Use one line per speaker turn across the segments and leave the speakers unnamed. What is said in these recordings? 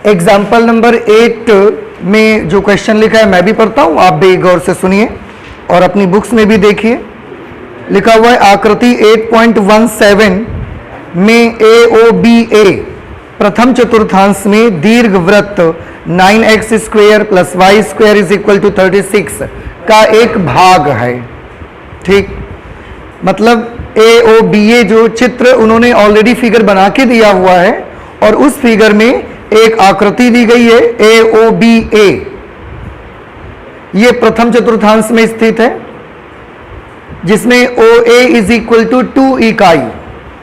Example number 8 में जो question लिखा है मैं भी पढ़ता हूं, आप भी गौर से सुनिए और अपनी बुक्स में भी देखिए। लिखा हुआ है आकृति 8.17 में AOBA प्रथम चतुर्थांश में दीर्घ वृत्त 9x square plus Y square is equal to 36 का एक भाग है। ठीक, मतलब AOBA जो चित्र उन्होंने ऑलरेडी फिगर बना के दिया हुआ है और उस फिगर में एक आकृति दी गई है AOBA, ये प्रथम चतुर्थांश में स्थित है जिसमें OA इज इक्वल टू 2 इकाई,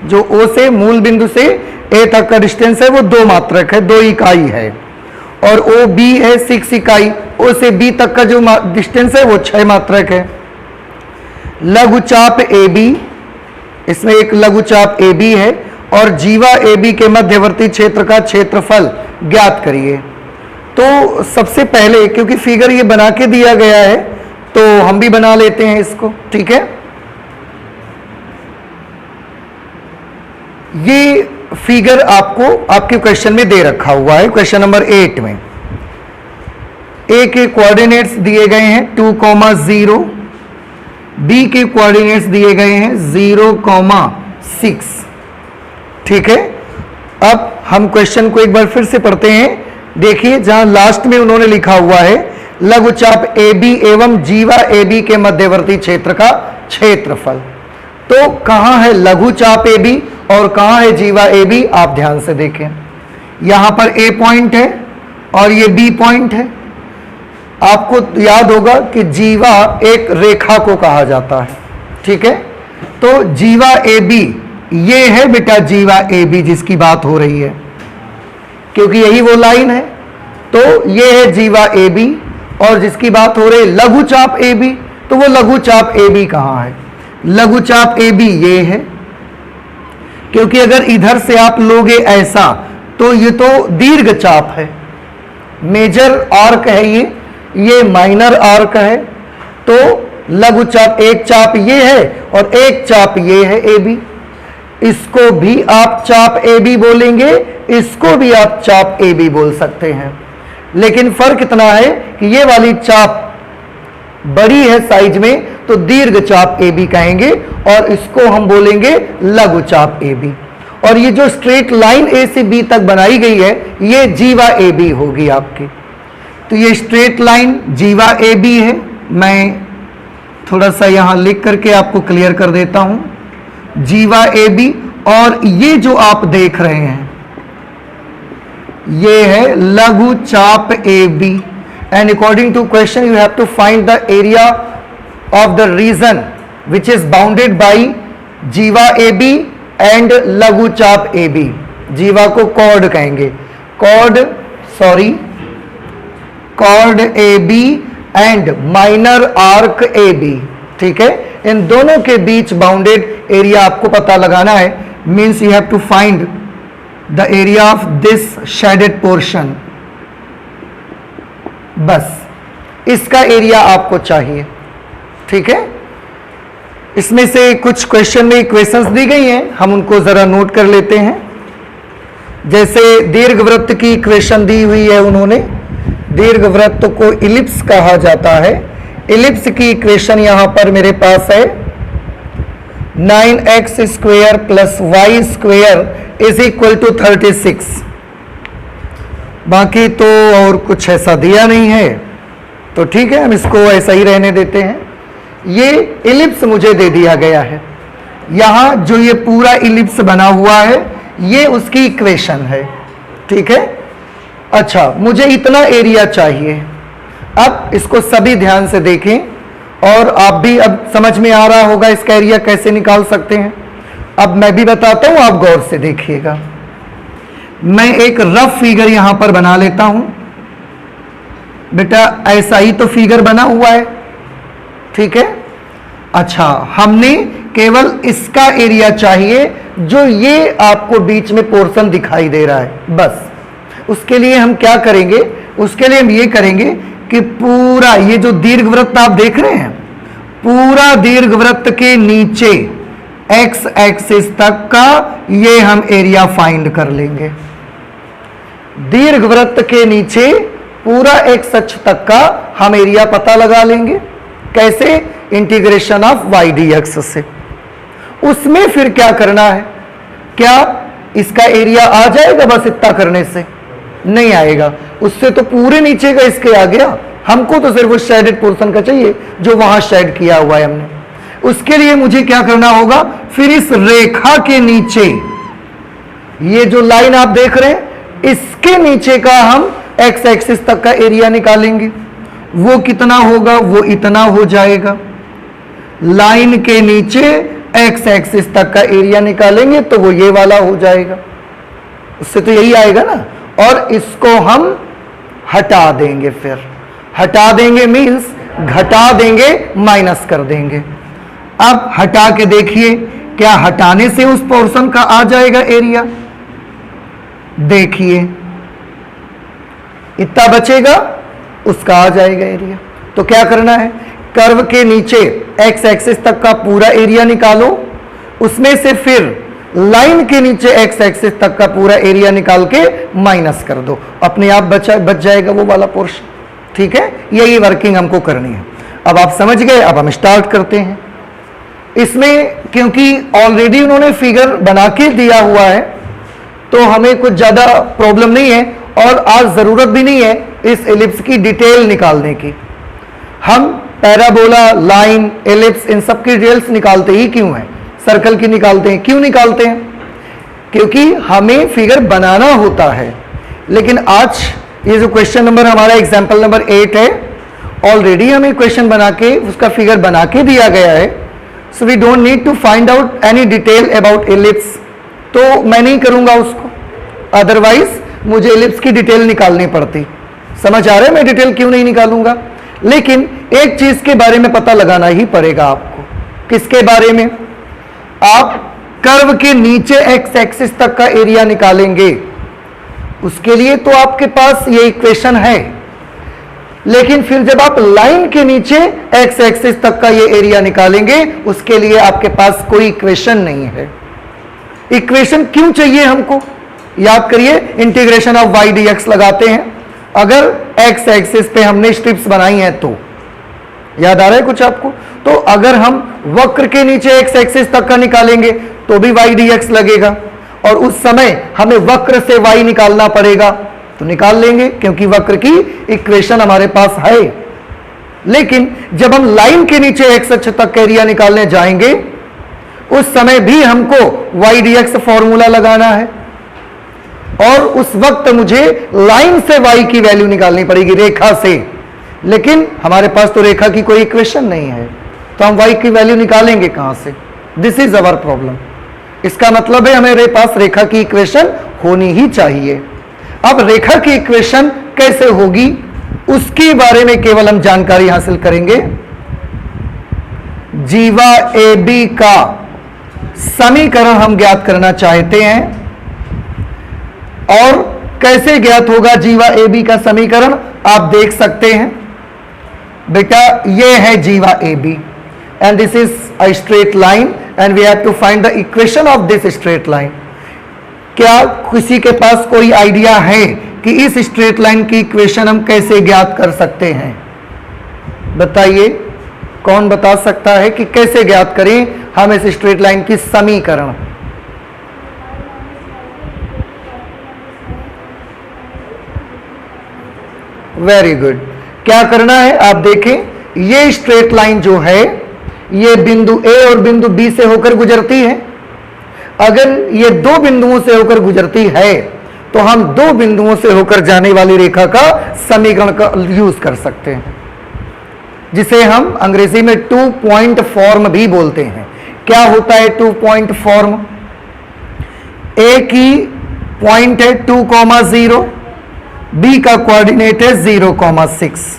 जो O से मूल बिंदु से A तक का डिस्टेंस है वो 2 मात्रक है, 2 इकाई है, और OB है 6 इकाई, O से B तक का जो डिस्टेंस है वो 6 मात्रक है। लघुचाप AB, इसमें एक लघुचाप AB है और जीवा AB के मध्यवर्ती क्षेत्र का क्षेत्रफल ज्ञात करिए। तो सबसे पहले क्योंकि फिगर ये बना के दिया गया है तो हम भी बना लेते हैं इसको। ठीक है, ये फिगर आपको आपके क्वेश्चन में दे रखा हुआ है। क्वेश्चन नंबर 8 में A के कोऑर्डिनेट्स दिए गए हैं 2,0, B के कोऑर्डिनेट्स दिए गए हैं 0,6। ठीक है, अब हम क्वेश्चन को एक बार फिर से पढ़ते हैं। देखिए जहां लास्ट में उन्होंने लिखा हुआ है लघुचाप AB एवं जीवा AB के मध्यवर्ती क्षेत्र का क्षेत्रफल। तो कहां है लघुचाप AB और कहां है जीवा AB, आप ध्यान से देखें। यहां पर A पॉइंट है और ये B पॉइंट है। आपको याद होगा कि जीवा एक रेखा को कहा जाता है। ठीक है, तो जीवा AB ये है बेटा जीवा AB जिसकी बात हो रही है, क्योंकि यही वो लाइन है। तो ये है जीवा AB और जिसकी बात हो रही है लघुचाप AB, तो वो लघुचाप AB कहाँ है? लघुचाप AB ये है, क्योंकि अगर इधर से आप लोगे ऐसा तो ये तो दीर्घ चाप है, मेजर आर्क है ये माइनर आर्क है। तो लघुचाप एक चाप ये है और एक चाप ये है AB। इसको भी आप चाप AB बोलेंगे, इसको भी आप चाप AB बोल सकते हैं, लेकिन फर्क इतना है कि ये वाली चाप बड़ी है साइज में तो दीर्घ चाप AB कहेंगे और इसको हम बोलेंगे लघु चाप AB। और ये जो स्ट्रेट लाइन A से B तक बनाई गई है ये जीवा AB होगी आपकी। तो ये स्ट्रेट लाइन जीवा AB है। मैं थोड़ा सा यहां लिख करके आपको क्लियर कर देता हूं, जीवा AB। और ये जो आप देख रहे हैं ये है लघु चाप AB। And according to question you have to find the area of the region which is bounded by जीवा AB एंड लघु चाप AB। जीवा को कॉर्ड कहेंगे, chord AB and minor arc AB। ठीक है, इन दोनों के बीच बाउंडेड एरिया आपको पता लगाना है। Means you have to find the area of this shaded portion. बस इसका एरिया आपको चाहिए। ठीक है, इसमें से कुछ क्वेश्चन में इक्वेशंस दी गई हैं, हम उनको जरा नोट कर लेते हैं। जैसे दीर्घवृत्त की इक्वेशन दी हुई है उन्होंने, दीर्घवृत्त को इलिप्स कहा जाता है। इलिप्स की इक्वेशन यहां पर मेरे पास है 9x square plus Y square is equal to 36। बाकी तो और कुछ ऐसा दिया नहीं है, तो ठीक है हम इसको ऐसा ही रहने देते हैं। ये इलिप्स मुझे दे दिया गया है, यहां जो ये पूरा इलिप्स बना हुआ है ये उसकी इक्वेशन है। ठीक है, अच्छा मुझे इतना एरिया चाहिए। अब इसको सभी ध्यान से देखें और आप भी अब समझ में आ रहा होगा इसका एरिया कैसे निकाल सकते हैं। अब मैं भी बताता हूं, आप गौर से देखिएगा। मैं एक रफ फिगर यहां पर बना लेता हूं। बेटा ऐसा ही तो फिगर बना हुआ है। ठीक है, अच्छा हमने केवल इसका एरिया चाहिए जो ये आपको बीच में पोर्शन दिखाई दे रहा है। बस उसके लिए हम क्या करेंगे, उसके लिए हम ये करेंगे कि पूरा ये जो दीर्घवृत्त आप देख रहे हैं, पूरा दीर्घवृत्त के नीचे x एक्सिस तक का ये हम एरिया फाइंड कर लेंगे। दीर्घवृत्त के नीचे पूरा एक्स अक्ष तक का हम एरिया पता लगा लेंगे। कैसे? Integration of Y D X से। उसमें फिर क्या करना है? क्या इसका एरिया आ जाएगा बस इतना करने से? नहीं आएगा, उससे तो पूरे नीचे का इसके आ गया। हमको तो सिर्फ उस शेडेड पोर्शन का चाहिए जो वहां शेड किया हुआ है हमने। उसके लिए मुझे क्या करना होगा? फिर इस रेखा के नीचे, ये जो लाइन आप देख रहे हैं, इसके नीचे का हम एक्स एक्सिस तक का एरिया निकालेंगे। वो कितना होगा? वो इतना हो जाएगा। लाइन के नीचे एक्स एक्सिस तक का एरिया निकालेंगे तो वो ये वाला हो जाएगा। उससे तो यही आएगा ना। और इसको हम हटा देंगे। फिर हटा देंगे मीन्स घटा देंगे, माइनस कर देंगे। अब हटा के देखिए, क्या हटाने से उस पोर्शन का आ जाएगा एरिया? देखिए, इतना बचेगा, उसका आ जाएगा एरिया। तो क्या करना है? कर्व के नीचे एक्स एक्सिस तक का पूरा एरिया निकालो, उसमें से फिर लाइन के नीचे एक्स एक्सिस तक का पूरा एरिया निकाल के माइनस कर दो, अपने आप बच जाएगा वो वाला पोर्शन। ठीक है, यही वर्किंग हमको करनी है। अब आप समझ गए। अब हम स्टार्ट करते हैं। इसमें क्योंकि ऑलरेडी उन्होंने फिगर बना के दिया हुआ है तो हमें कुछ ज़्यादा प्रॉब्लम नहीं है और आज ज़रूरत भी नहीं है इस एलिप्स की डिटेल निकालने की। हम पैराबोला, लाइन, एलिप्स इन सब की डिटेल्स निकालते ही क्यों हैं? सर्कल की निकालते हैं। क्यों निकालते हैं? क्योंकि हमें फिगर बनाना होता है। लेकिन आज ये जो क्वेश्चन नंबर हमारा एग्जाम्पल नंबर 8 है, ऑलरेडी हमें क्वेश्चन बना के उसका फिगर बना के दिया गया है। So we don't need to find out any detail about ellipse. तो मैं नहीं करूंगा उसको, अदरवाइज मुझे एलिप्स की डिटेल निकालनी पड़ती। समझ आ रहा है मैं डिटेल क्यों नहीं निकालूंगा? लेकिन एक चीज के बारे में पता लगाना ही पड़ेगा आपको। किसके बारे में? आप कर्व के नीचे एक्स एक्सिस तक का एरिया निकालेंगे, उसके लिए तो आपके पास ये इक्वेशन है। लेकिन फिर जब आप लाइन के नीचे एक्स एक्सिस तक का ये एरिया निकालेंगे, उसके लिए आपके पास कोई इक्वेशन नहीं है। इक्वेशन क्यों चाहिए हमको? याद करिए, integration of Y D X लगाते हैं अगर एक्स एक्सिस पे हमने स्ट्रिप्स बनाई हैं तो। याद आ रहा है कुछ आपको? तो अगर हम वक्र के नीचे एक्स एक्सिस तक का निकालेंगे तो भी वाई डी एक्स लगेगा, और उस समय हमें वक्र से वाई निकालना पड़ेगा तो निकाल लेंगे क्योंकि वक्र की इक्वेशन हमारे पास है। लेकिन जब हम लाइन के नीचे एक्स अक्ष तक का एरिया निकालने जाएंगे उस समय भी हमको वाई डी एक्स फॉर्मूला लगाना है, और उस वक्त मुझे लाइन से वाई की वैल्यू निकालनी पड़ेगी, रेखा से। लेकिन हमारे पास तो रेखा की कोई इक्वेशन नहीं है, तो हम वाई की वैल्यू निकालेंगे कहां से? This is our problem. इसका मतलब है हमारे पास रेखा की इक्वेशन होनी ही चाहिए। अब रेखा की इक्वेशन कैसे होगी उसके बारे में केवल हम जानकारी हासिल करेंगे। जीवा ए बी का समीकरण हम ज्ञात करना चाहते हैं, और कैसे ज्ञात होगा जीवा ए बी का समीकरण? आप देख सकते हैं बेटा, ये है जीवा A B and this is a straight line and we have to find the equation of this straight line. क्या किसी के पास कोई आइडिया है कि इस स्ट्रेट लाइन की इक्वेशन हम कैसे ज्ञात कर सकते हैं? बताइए, कौन बता सकता है कि कैसे ज्ञात करें हम इस स्ट्रेट लाइन की समीकरण? Very good. क्या करना है? आप देखें, ये स्ट्रेट लाइन जो है ये बिंदु ए और बिंदु बी से होकर गुजरती है। अगर ये दो बिंदुओं से होकर गुजरती है तो हम दो बिंदुओं से होकर जाने वाली रेखा का समीकरण का यूज कर सकते हैं, जिसे हम अंग्रेजी में 2 पॉइंट फॉर्म भी बोलते हैं। क्या होता है 2 पॉइंट फॉर्म? ए की पॉइंट है 2,0, बी का कोऑर्डिनेट है 0,6,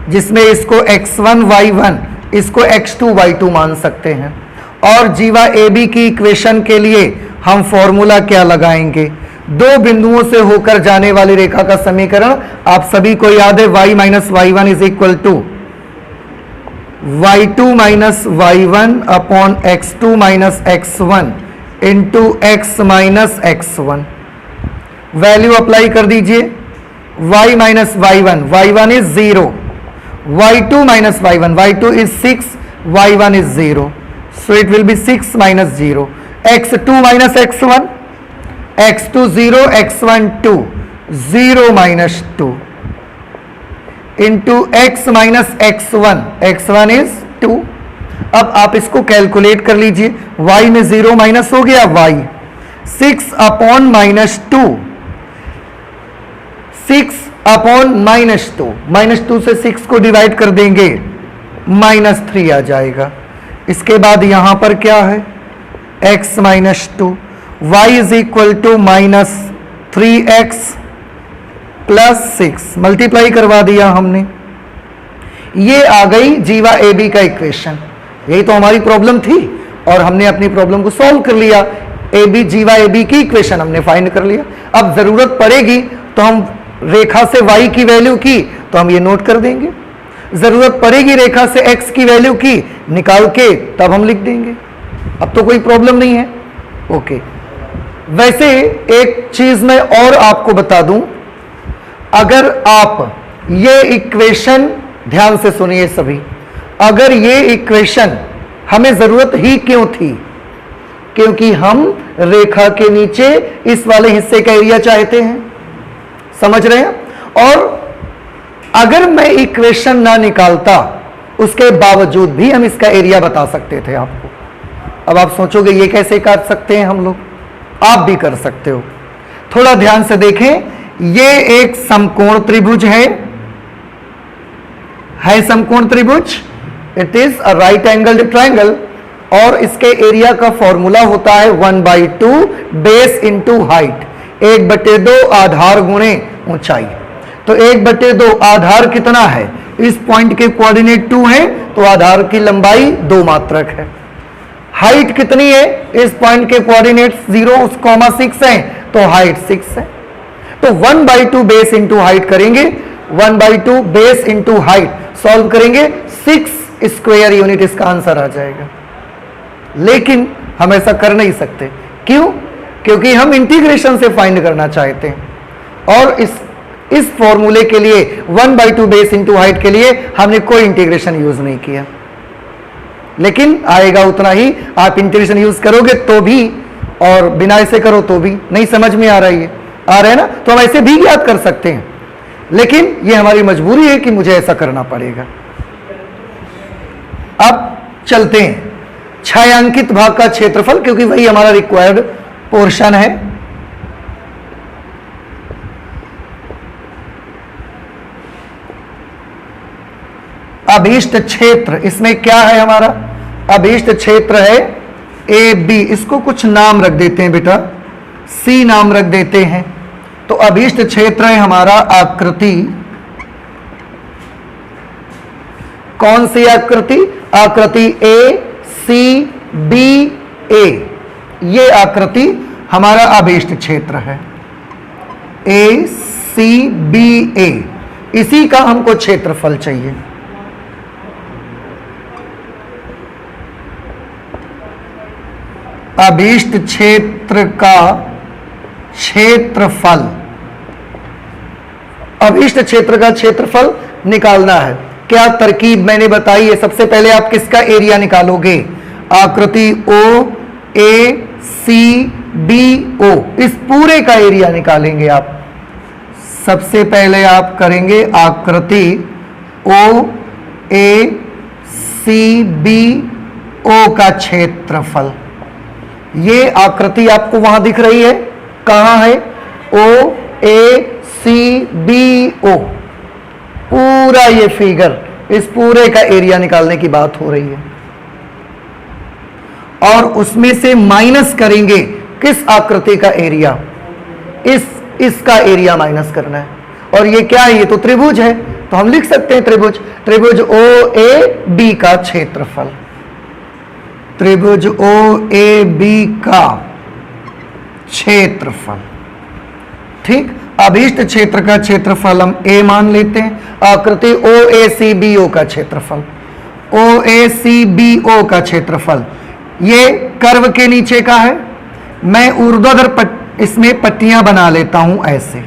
जिसमें इसको x1 y1 इसको x2 y2 मान सकते हैं। और जीवा ए बी की इक्वेशन के लिए हम फॉर्मूला क्या लगाएंगे? दो बिंदुओं से होकर जाने वाली रेखा का समीकरण आप सभी को याद है, y minus y1 is equal to y2 minus y1 upon x2 minus x1 into x minus x1। Value apply कर दीजिए, y minus y1, y1 is 0, y2 minus y1, y2 is 6, y1 is 0, so it will be 6 minus 0, x2 minus x1, x2 0, x1 2, 0 minus 2 into x minus x1, x1 is 2। अब आप इसको calculate कर लीजिए, y में 0 minus हो गया, y 6 upon minus 2, 6 upon minus 2, minus 2 से 6 को डिवाइड कर देंगे, माइनस 3 आ जाएगा। इसके बाद यहां पर क्या है, x minus 2, y is equal to minus 3x plus 6, multiply करवा दिया हमने, ये आ गई जीवा ए बी का इक्वेशन। यही तो हमारी प्रॉब्लम थी और हमने अपनी प्रॉब्लम को सॉल्व कर लिया, ए बी जीवा ए बी की इक्वेशन हमने फाइंड कर लिया। अब जरूरत पड़ेगी तो हम रेखा से y की वैल्यू की तो हम ये नोट कर देंगे, जरूरत पड़ेगी रेखा से x की वैल्यू की निकाल के तब हम लिख देंगे। अब तो कोई प्रॉब्लम नहीं है। ओके, वैसे एक चीज मैं और आपको बता दूं, अगर आप ये इक्वेशन ध्यान से सुनिए सभी, अगर ये इक्वेशन हमें जरूरत ही क्यों थी, क्योंकि हम रेखा के नीचे इस वाले हिस्से का एरिया चाहते हैं, समझ रहे हैं। और अगर मैं इक्वेशन ना निकालता उसके बावजूद भी हम इसका एरिया बता सकते थे आपको। अब आप सोचोगे ये कैसे कर सकते हैं हम लोग, आप भी कर सकते हो। थोड़ा ध्यान से देखें, ये एक समकोण त्रिभुज है समकोण त्रिभुज, it is a right angled triangle, और इसके एरिया का फॉर्मूला होता है 1/2 बेस इंटू हाइट, 1/2 आधार गुणे ऊंचाई। तो 1/2 आधार कितना है, इस पॉइंट के कोऑर्डिनेट 2 है तो आधार की लंबाई 2 मात्रक है। हाइट कितनी है, इस पॉइंट के कोऑर्डिनेट 0,6 है तो हाइट 6 है। तो 1/2 बेस इंटू हाइट करेंगे, 1/2 बेस इंटू हाइट सॉल्व करेंगे, 6 स्क्वायर यूनिट इसका आंसर आ जाएगा। लेकिन हम ऐसा कर नहीं सकते, क्यों? क्योंकि हम इंटीग्रेशन से फाइंड करना चाहते हैं और इस फॉर्मूले के लिए 1/2 बेस इंटू हाइट के लिए हमने कोई इंटीग्रेशन यूज नहीं किया। लेकिन आएगा उतना ही, आप इंटीग्रेशन यूज करोगे तो भी और बिना ऐसे करो तो भी। नहीं समझ में आ रही है, आ रहा है ना, तो हम ऐसे भी याद कर सकते हैं, लेकिन ये हमारी मजबूरी है कि मुझे ऐसा करना पड़ेगा। अब चलते हैं छायांकित भाग का क्षेत्रफल, क्योंकि वही हमारा रिक्वायर्ड पोर्शन है। अभीष्ट क्षेत्र, इसमें क्या है हमारा अभीष्ट क्षेत्र है ए बी, इसको कुछ नाम रख देते हैं बेटा, सी नाम रख देते हैं। तो अभीष्ट क्षेत्र है हमारा आकृति, कौन सी आकृति, आकृति ए सी बी ए, ये आकृति हमारा अभीष्ट क्षेत्र है, ए सी बी ए, इसी का हमको क्षेत्रफल चाहिए। अभीष्ट क्षेत्र का क्षेत्रफल, अभीष्ट क्षेत्र का क्षेत्रफल निकालना है। क्या तरकीब मैंने बताई है, सबसे पहले आप किसका एरिया निकालोगे, आकृति ओ ए सी बी ओ, इस पूरे का एरिया निकालेंगे आप। सबसे पहले आप करेंगे आकृति ओ ए सी बी ओ का क्षेत्रफल। ये आकृति आपको वहां दिख रही है, कहां है, ओ ए सी बी ओ, पूरा ये फिगर, इस पूरे का एरिया निकालने की बात हो रही है। और उसमें से माइनस करेंगे किस आकृति का एरिया, इसका एरिया माइनस करना है। और ये क्या है, ये तो त्रिभुज है, तो हम लिख सकते हैं त्रिभुज ओ ए बी का क्षेत्रफल, त्रिभुज ओ ए बी का क्षेत्रफल। ठीक, अभीष्ट क्षेत्र का क्षेत्रफल हम ए मान लेते हैं, आकृति ओ ए सी बी ओ का क्षेत्रफल, ओ ए सी बी ओ का क्षेत्रफल ये कर्व के नीचे का है। मैं ऊर्ध्वाधर इसमें पट्टियां बना लेता हूं ऐसे।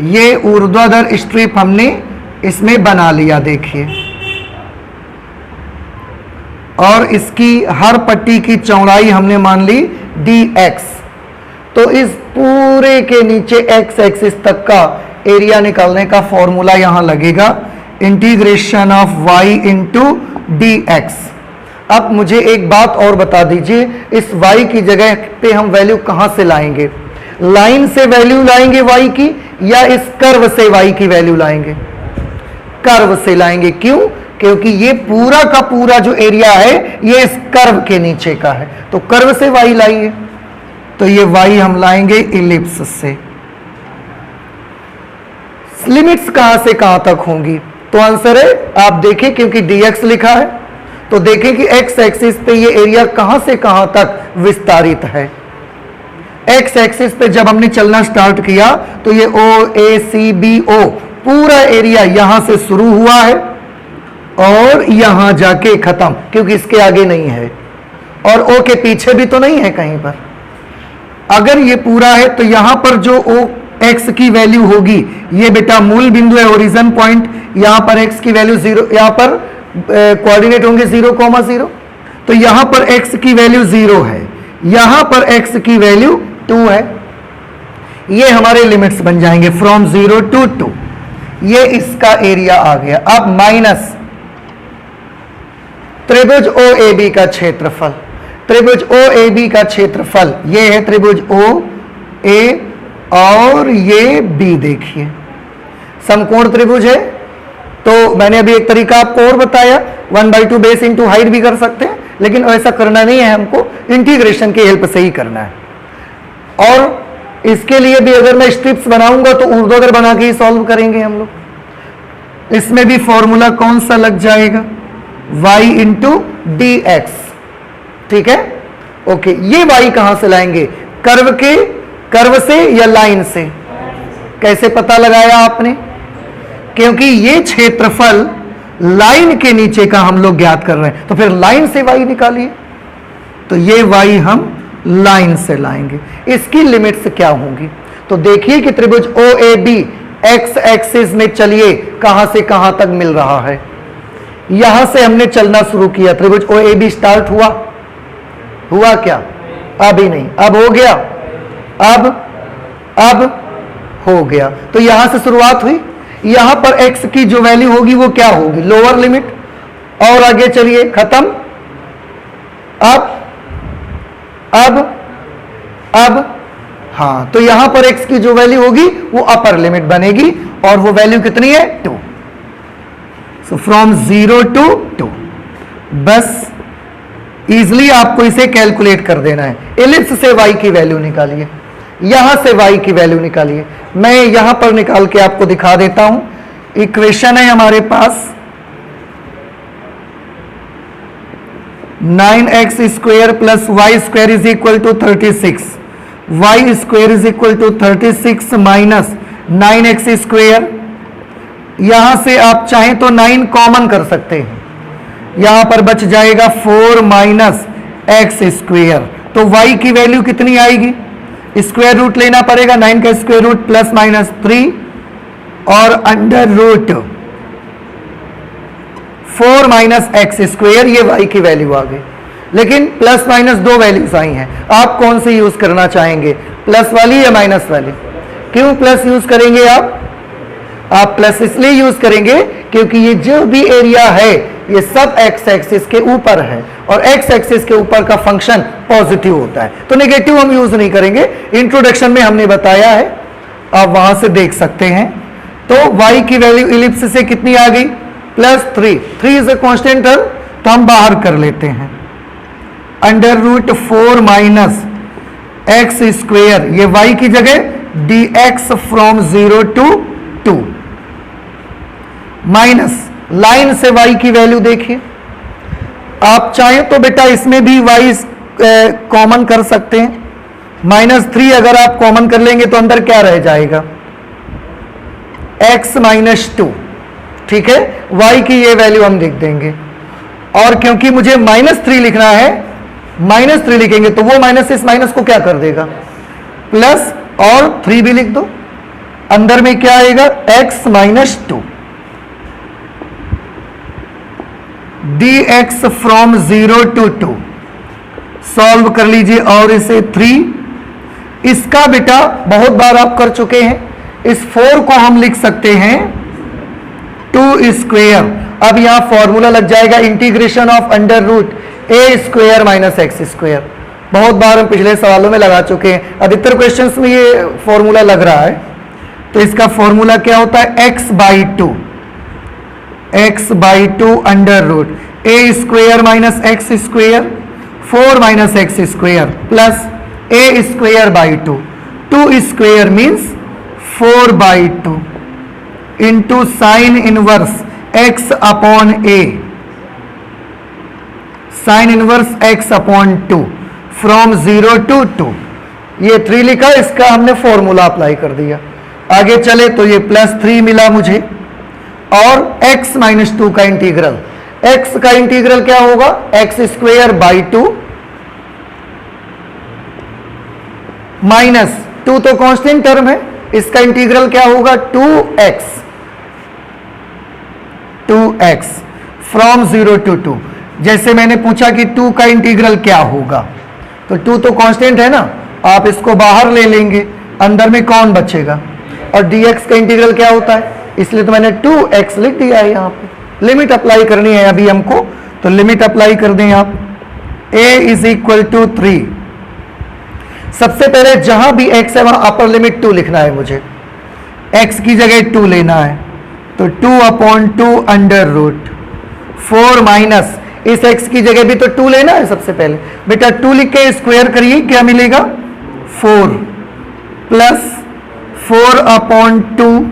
ये ऊर्ध्वाधर स्ट्रिप हमने इसमें बना लिया, देखिए, और इसकी हर पट्टी की चौड़ाई हमने मान ली dx। तो इस पूरे के नीचे x एक्सिस तक का एरिया निकालने का फॉर्मूला यहां लगेगा, integration of y into dx। अब मुझे एक बात और बता दीजिए, इस y की जगह पे हम वैल्यू कहां से लाएंगे? लाइन से वैल्यू लाएंगे y की, या इस कर्व से y की वैल्यू लाएंगे? कर्व से लाएंगे। क्यों? क्योंकि ये पूरा का पूरा जो एरिया है ये इस कर्व के नीचे का है, तो कर्व से y लाइए। तो ये y हम लाएंगे इलिप्स से। लिमिट्स कहां से कहां तक होंगी? तो आंसर है, आप देखें, क्योंकि dx लिखा है तो देखें कि x एक्सिस पे ये एरिया कहां से कहां तक विस्तारित है। x एक्सिस पे जब हमने चलना स्टार्ट किया तो ये OACBO पूरा एरिया यहां से शुरू हुआ है और यहां जाके खत्म, क्योंकि इसके आगे नहीं है और O के पीछे भी तो नहीं है कहीं पर। अगर ये पूरा है तो यहां पर जो OX की वैल्यू होगी, ये बेटा मूल बिंदु है, ओरिजिन पॉइंट, यहां पर x की वैल्यू 0, यहां पर कोऑर्डिनेट होंगे 0,0, तो यहां पर x की वैल्यू 0 है, यहां पर x की वैल्यू 2 है। ये हमारे लिमिट्स बन जाएंगे फ्रॉम 0 to 2। ये इसका एरिया आ गया। अब माइनस त्रिभुज OAB का क्षेत्रफल। त्रिभुज OAB का क्षेत्रफल ये है त्रिभुज OA और ये B, देखिए समकोण त्रिभुज है। तो मैंने अभी एक तरीका आपको और बताया, 1/2 बेस इंटू हाइट भी कर सकते हैं, लेकिन ऐसा करना नहीं है, हमको इंटीग्रेशन की हेल्प से ही करना है। और इसके लिए भी अगर मैं स्ट्रिप्स बनाऊंगा तो ऊर्ध्वाधर बना के ही सॉल्व करेंगे हम लोग। इसमें भी फॉर्मूला कौन सा लग जाएगा? y इंटू dx, ठीक है, ओके। ये y कहां से लाएंगे? कर्व से या लाइन से? कैसे पता लगाया आपने? क्योंकि ये क्षेत्रफल लाइन के नीचे का हम लोग ज्ञात कर रहे हैं, तो फिर लाइन से y निकालिए। तो ये y हम लाइन से लाएंगे। इसकी लिमिट्स क्या होंगी? तो देखिए कि त्रिभुज OAB x एक्सिस में चलिए कहां से कहां तक मिल रहा है। यहां से हमने चलना शुरू किया, त्रिभुज OAB स्टार्ट हुआ क्या? अभी नहीं, अब हो गया, अब हो गया। तो यहां से शुरुआत हुई, यहां पर x की जो वैल्यू होगी वो क्या होगी? लोअर लिमिट, और आगे चलिए खत्म। अब हाँ, तो यहां पर x की जो वैल्यू होगी वो अपर लिमिट बनेगी, और वो वैल्यू कितनी है? 2। So from 0 to 2। बस इजिली आपको इसे कैलकुलेट कर देना है। एलिप्स से y की वैल्यू निकालिए, यहां से y की वैल्यू निकालिए। मैं यहां पर निकाल के आपको दिखा देता हूं। इक्वेशन है हमारे पास 9x square plus Y square is equal to 36, Y square is equal to 36 minus 9x square. यहां से आप चाहें तो 9 कॉमन कर सकते हैं, यहां पर बच जाएगा 4 माइनस एक्स स्क्वायर। तो y की वैल्यू कितनी आएगी? स्क्वायर रूट लेना पड़ेगा, 9 का स्क्वायर रूट प्लस माइनस 3 और under root 4 minus X square, ये y की वैल्यू आ गई। लेकिन प्लस माइनस दो वैल्यूज आई हैं, आप कौन सी यूज करना चाहेंगे, प्लस वाली या माइनस वाली? क्यों प्लस यूज करेंगे आप प्लस इसलिए यूज करेंगे क्योंकि ये जो भी एरिया है ये सब एक्स एक्सिस के ऊपर है, और एक्स एक्सिस के ऊपर का फंक्शन पॉजिटिव होता है, तो नेगेटिव हम यूज नहीं करेंगे। इंट्रोडक्शन में हमने बताया है, आप वहां से देख सकते हैं। तो y की वैल्यू इलिप्स से कितनी आ गई? +3। 3 इज ए कांस्टेंट टर्म, तो हम बाहर कर लेते हैं। Under root 4 minus X square, ये y की जगह dx from 0 to 2 minus line से y की वैल्यू देखिए। आप चाहें तो बेटा इसमें भी y कॉमन कर सकते हैं, -3 अगर आप कॉमन कर लेंगे तो अंदर क्या रह जाएगा? x -2, ठीक है। y की ये वैल्यू हम लिख देंगे, और क्योंकि मुझे -3 लिखना है, -3 लिखेंगे तो वो माइनस इस माइनस को क्या कर देगा, प्लस, और 3 भी लिख दो। अंदर में क्या आएगा, x minus 2 dx from 0 to 2। Solve कर लीजिए और इसे 3, इसका बेटा बहुत बार आप कर चुके हैं, इस 4 को हम लिख सकते हैं 2 स्क्वायर। अब यहां फॉर्मूला लग जाएगा integration of under root a square minus X square. बहुत बार हम पिछले सवालों में लगा चुके हैं, अधिकतर क्वेश्चंस में ये फॉर्मूला लग रहा है। तो इसका फॉर्मूला क्या होता है, x by 2 under root a square minus X square 4 minus X square plus a square by 2। 2 square means 4 by 2 into sine inverse x upon a, sine inverse x upon 2 from 0 to 2। ये 3 लिखा, इसका हमने formula apply कर दिया। आगे चले तो ये +3 मिला मुझे, और x माइनस 2 का इंटीग्रल, x का इंटीग्रल क्या होगा, एक्स स्क्वायर बाई 2 माइनस 2 तो कांस्टेंट टर्म है, इसका इंटीग्रल क्या होगा 2x फ्रॉम 0 to 2। जैसे मैंने पूछा कि 2 का इंटीग्रल क्या होगा, तो 2 तो कांस्टेंट है ना, आप इसको बाहर ले लेंगे, अंदर में कौन बचेगा, और dx का इंटीग्रल क्या होता है, इसलिए तो मैंने 2x लिख दिया है। यहाँ पे लिमिट अप्लाई करनी है अभी हमको, तो लिमिट अप्लाई कर दें आप, a इज इक्वल टू 3। सबसे पहले जहां भी x है वहां अपर लिमिट 2 लिखना है मुझे, x की जगह 2 लेना है, तो 2/2 अंडर रूट 4 माइनस इस x की जगह भी तो 2 लेना है सबसे पहले, बेटा 2 लिख के स्क्वायर करिए, क्या मिलेगा 4 प्लस 4/2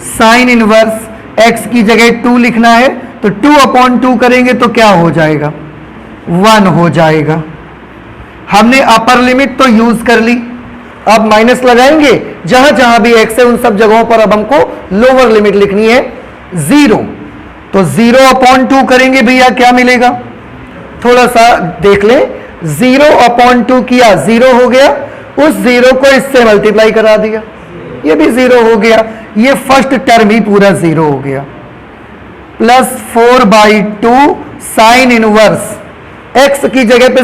साइन इनवर्स x की जगह 2 लिखना है, तो 2/2 करेंगे तो क्या हो जाएगा 1 हो जाएगा। हमने अपर लिमिट तो यूज कर ली, अब माइनस लगाएंगे, जहां जहां भी x है उन सब जगहों पर अब हमको लोअर लिमिट लिखनी है 0, तो 0/2 करेंगे भैया, क्या मिलेगा, थोड़ा सा देख ले, 0/2 किया 0 हो गया, उस 0 को इससे मल्टीप्लाई करा दिया, ये भी 0 हो गया, ये फर्स्ट टर्म ही पूरा 0 हो गया, प्लस 4/2 साइन इनवर्स x की जगह पे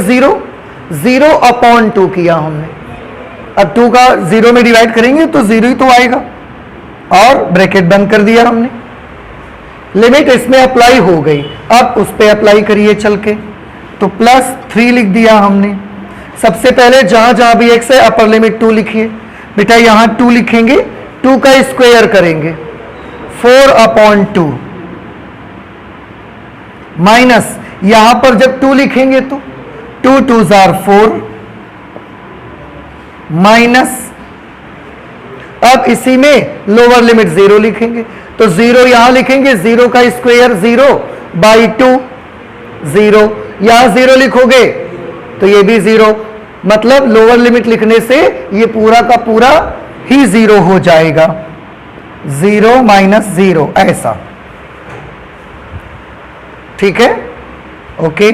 0/2 किया हमने। अब 2 का 0 में डिवाइड करेंगे तो 0 ही तो आएगा, और ब्रैकेट बंद कर दिया हमने, लिमिट इसमें अप्लाई हो गई। अब उस पर अप्लाई करिए चल के, तो +3 लिख दिया हमने। सबसे पहले जहां जहां भी x है अपर लिमिट 2 लिखिए, बेटा यहां 2 लिखेंगे, 2 का स्क्वायर करेंगे 4/2 माइनस यहां पर जब 2 लिखेंगे तो 2 2s are 4 माइनस, अब इसी में लोअर लिमिट 0 लिखेंगे, तो 0 यहां लिखेंगे, 0 का स्क्वायर 0/2 0, यहां 0 लिखोगे तो ये भी 0, मतलब लोअर लिमिट लिखने से ये पूरा का पूरा ही 0 हो जाएगा, 0 माइनस 0 ऐसा, ठीक है, ओके।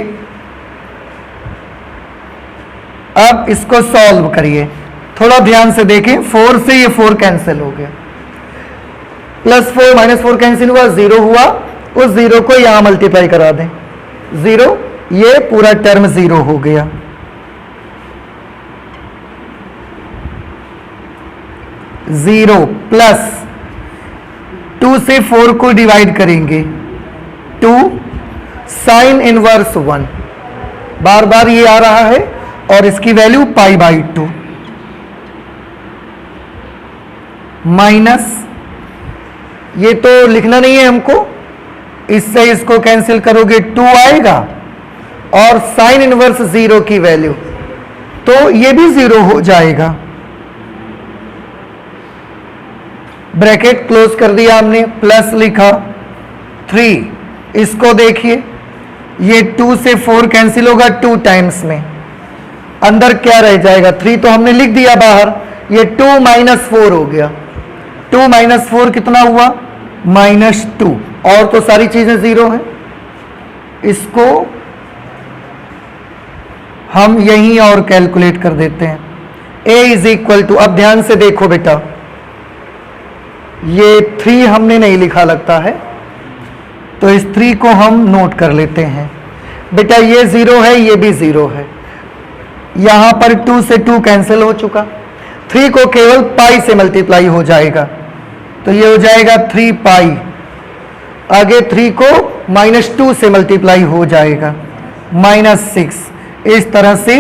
अब इसको सॉल्व करिए, थोड़ा ध्यान से देखें, 4 से ये 4 कैंसिल हो गया, +4 -4 कैंसिल हुआ, 0 हुआ, उस 0 को यहां मल्टीप्लाई करा दें, 0, ये पूरा टर्म 0 हो गया, 0 प्लस 2 से 4 को डिवाइड करेंगे 2 साइन इनवर्स 1, बार बार ये आ रहा है, और इसकी वैल्यू π/2 माइनस, ये तो लिखना नहीं है हमको, इससे इसको कैंसिल करोगे 2 आएगा, और साइन इनवर्स 0 की वैल्यू, तो ये भी 0 हो जाएगा, ब्रैकेट क्लोज कर दिया हमने, प्लस लिखा 3, इसको देखिए, ये 2 से 4 कैंसिल होगा 2 टाइम्स में, अंदर क्या रह जाएगा 3 तो हमने लिख दिया बाहर, ये 2 - 4 हो गया, 2 - 4 कितना हुआ -2, और तो सारी चीजें 0 हैं, इसको हम यहीं और कैलकुलेट कर देते हैं। a इज इक्वल टू, अब ध्यान से देखो बेटा, ये 3 हमने नहीं लिखा लगता है, तो इस 3 को हम नोट कर लेते हैं। बेटा ये 0 है, ये भी 0 है, यहां पर 2 से 2 कैंसिल हो चुका, 3 को केवल पाई से मल्टीप्लाई हो जाएगा, तो ये हो जाएगा 3 पाई। आगे 3 को -2 से मल्टीप्लाई हो जाएगा, -6। इस तरह से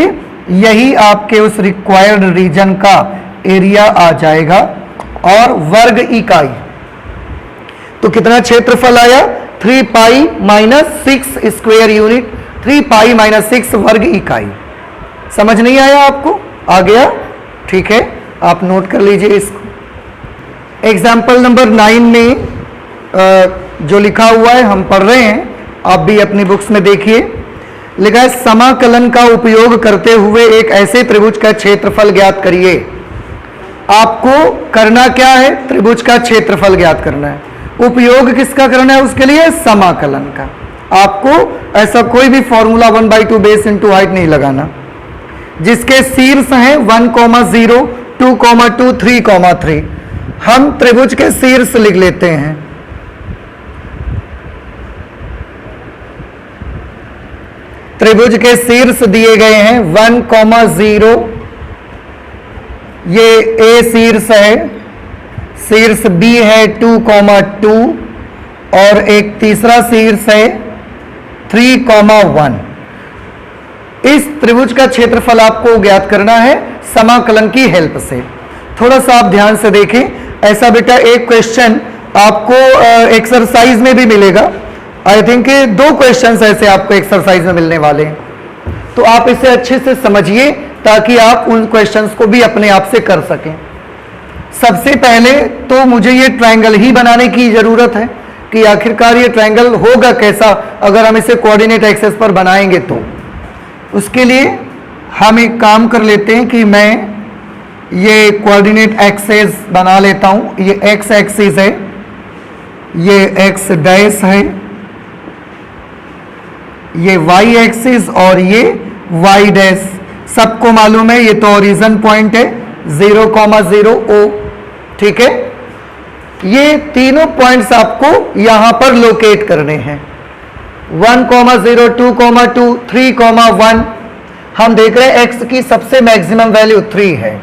यही आपके उस रिक्वायर्ड रीजन का एरिया आ जाएगा और वर्ग इकाई। तो कितना क्षेत्रफल आया? 3 पाई -6 स्क्वायर यूनिट, 3 पाई -6 वर्ग इकाई। समझ नहीं आया आपको? आ गया? ठीक है, आप नोट कर लीजिए इसको। एग्जाम्पल नंबर 9 में जो लिखा हुआ है हम पढ़ रहे हैं, आप भी अपनी बुक्स में देखिए। लिखा है समाकलन का उपयोग करते हुए एक ऐसे त्रिभुज का क्षेत्रफल ज्ञात करिए। आपको करना क्या है? त्रिभुज का क्षेत्रफल ज्ञात करना है। उपयोग किसका करना है उसके लिए? समाकलन का। आपको ऐसा कोई भी फॉर्मूला 1/2 बेस इंटू हाइट नहीं लगाना। जिसके शीर्ष हैं 1, 0, 2, 2, 3, 3, हम त्रिभुज के शीर्ष लिख लेते हैं। त्रिभुज के शीर्ष दिए गए हैं 1, 0, ये A शीर्ष है, शीर्ष B है 2, 2 और एक तीसरा शीर्ष है 3, 1। इस त्रिभुज का क्षेत्रफल आपको ज्ञात करना है समाकलन की हेल्प से। थोड़ा सा आप ध्यान से देखें। ऐसा बेटा एक क्वेश्चन आपको एक्सरसाइज में भी मिलेगा। आई थिंक 2 क्वेश्चंस ऐसे आपको एक्सरसाइज में मिलने वाले हैं, तो आप इसे अच्छे से समझिए ताकि आप उन क्वेश्चंस को भी अपने आप से कर सकें। सबसे पहले तो मुझे ये ट्रायंगल ही बनाने की जरूरत है कि आखिरकार ये ट्रायंगल होगा कैसा अगर हम इसे कोऑर्डिनेट एक्सेस पर बनाएंगे। तो उसके लिए हम एक काम कर लेते हैं कि मैं ये कोऑर्डिनेट एक्सेस बना लेता हूं। ये एक्स एक्सिस है, ये एक्स डैश है, ये वाई एक्सिस और ये वाई डैश। सबको मालूम है ये तो ओरिजिन पॉइंट है 0, 0 O। ठीक है, ये तीनों पॉइंट्स आपको यहां पर लोकेट करने हैं। 1, 0, 2, 2, 3, 1। हम देख रहे हैं x की सबसे मैक्सिमम वैल्यू 3 है,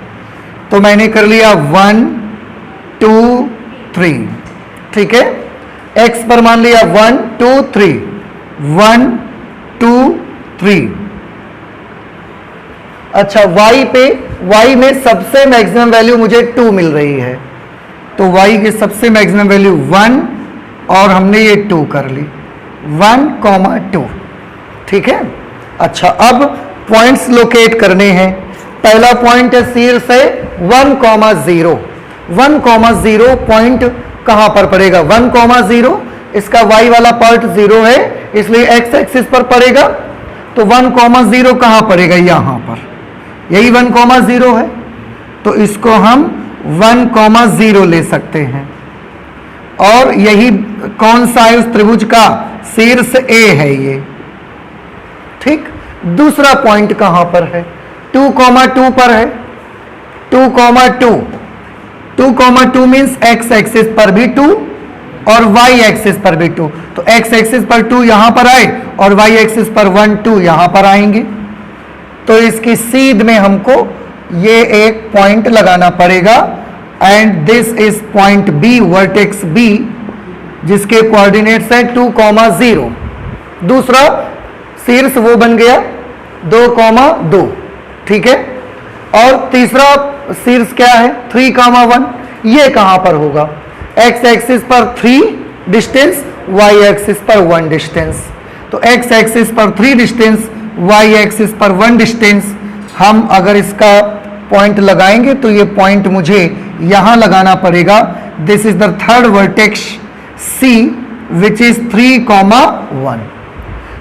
तो मैंने कर लिया 1, 2, 3। ठीक है, x पर मान लिया 1, 2, 3, 1, 2, 3। अच्छा, y पे, y में सबसे मैक्सिमम वैल्यू मुझे 2 मिल रही है, तो y की सबसे मैक्सिमम वैल्यू 1 और हमने ये 2 कर ली, 1, 2। ठीक है। अच्छा, अब पॉइंट्स लोकेट करने हैं। पहला पॉइंट है शीर्ष है 1, 0। 1, 0 पॉइंट कहां पर पड़ेगा? 1, 0, इसका y वाला पार्ट 0 है, इसलिए x एक्सिस पर पड़ेगा। तो 1, 0 कहां पड़ेगा? यहां पर, यही 1, 0 है, तो इसको हम 1, 0 ले सकते हैं। और यही कौन सा है उस त्रिभुज का? शीर्ष A है ये। ठीक, दूसरा पॉइंट कहां पर है? 2, 2 पर है। 2, 2, 2, 2 मीन्स x एक्सिस पर भी 2 और y एक्सिस पर भी 2। तो x एक्सिस पर 2 यहां पर आए और y एक्सिस पर 1, 2 यहां पर आएंगे। तो इसकी सीध में हमको ये एक पॉइंट लगाना पड़ेगा and this is point B, vertex B, जिसके कोऑर्डिनेट्स है 2, 0। दूसरा शीर्ष वो बन गया 2, 2। ठीक है, और तीसरा शीर्ष क्या है? 3, 1। ये कहां पर होगा? x एक्सिस पर 3 डिस्टेंस, y एक्सिस पर 1 डिस्टेंस। तो x एक्सिस पर 3 डिस्टेंस, y एक्सिस पर 1 डिस्टेंस। हम अगर इसका पॉइंट लगाएंगे तो ये पॉइंट मुझे यहां लगाना पड़ेगा। This is the third vertex C, which is 3, 1।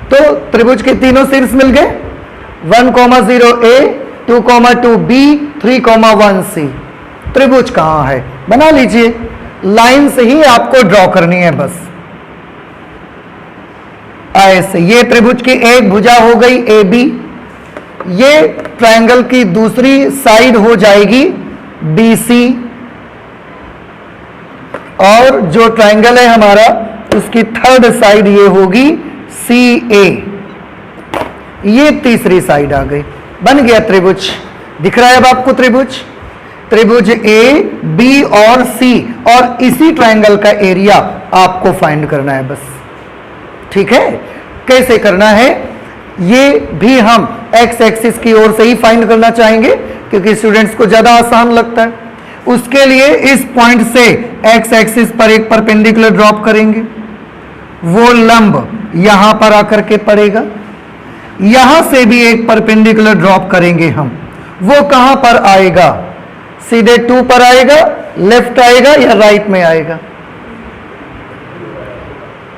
तो त्रिभुज के तीनों शीर्ष मिल गए। 1, 0 A, 2, 2 B, 3, 1 C। त्रिभुज कहां है? बना लीजिए। लाइन से ही आपको ड्रॉ करनी है बस। ऐसे ये त्रिभुज की एक भुजा हो गई ए बी, ये ट्रायंगल की दूसरी साइड हो जाएगी बी सी, और जो ट्रायंगल है हमारा उसकी थर्ड साइड ये होगी सी ए, ये तीसरी साइड आ गई, बन गया त्रिभुज। दिख रहा है अब आपको त्रिभुज, त्रिभुज ए बी और सी, और इसी ट्रायंगल का एरिया आपको फाइंड करना है बस। ठीक है, कैसे करना है ये भी हम एक्स एक्सिस की ओर से ही फाइंड करना चाहेंगे क्योंकि स्टूडेंट्स को ज्यादा आसान लगता है। उसके लिए इस पॉइंट से एक्स एक्सिस पर एक परपेंडिकुलर ड्रॉप करेंगे, वो लंब यहां पर आकर के पड़ेगा, यहां से भी एक परपेंडिकुलर ड्रॉप करेंगे हम, वो कहां पर आएगा, सीधे 2 पर आएगा, लेफ्ट आएगा या राइट में आएगा?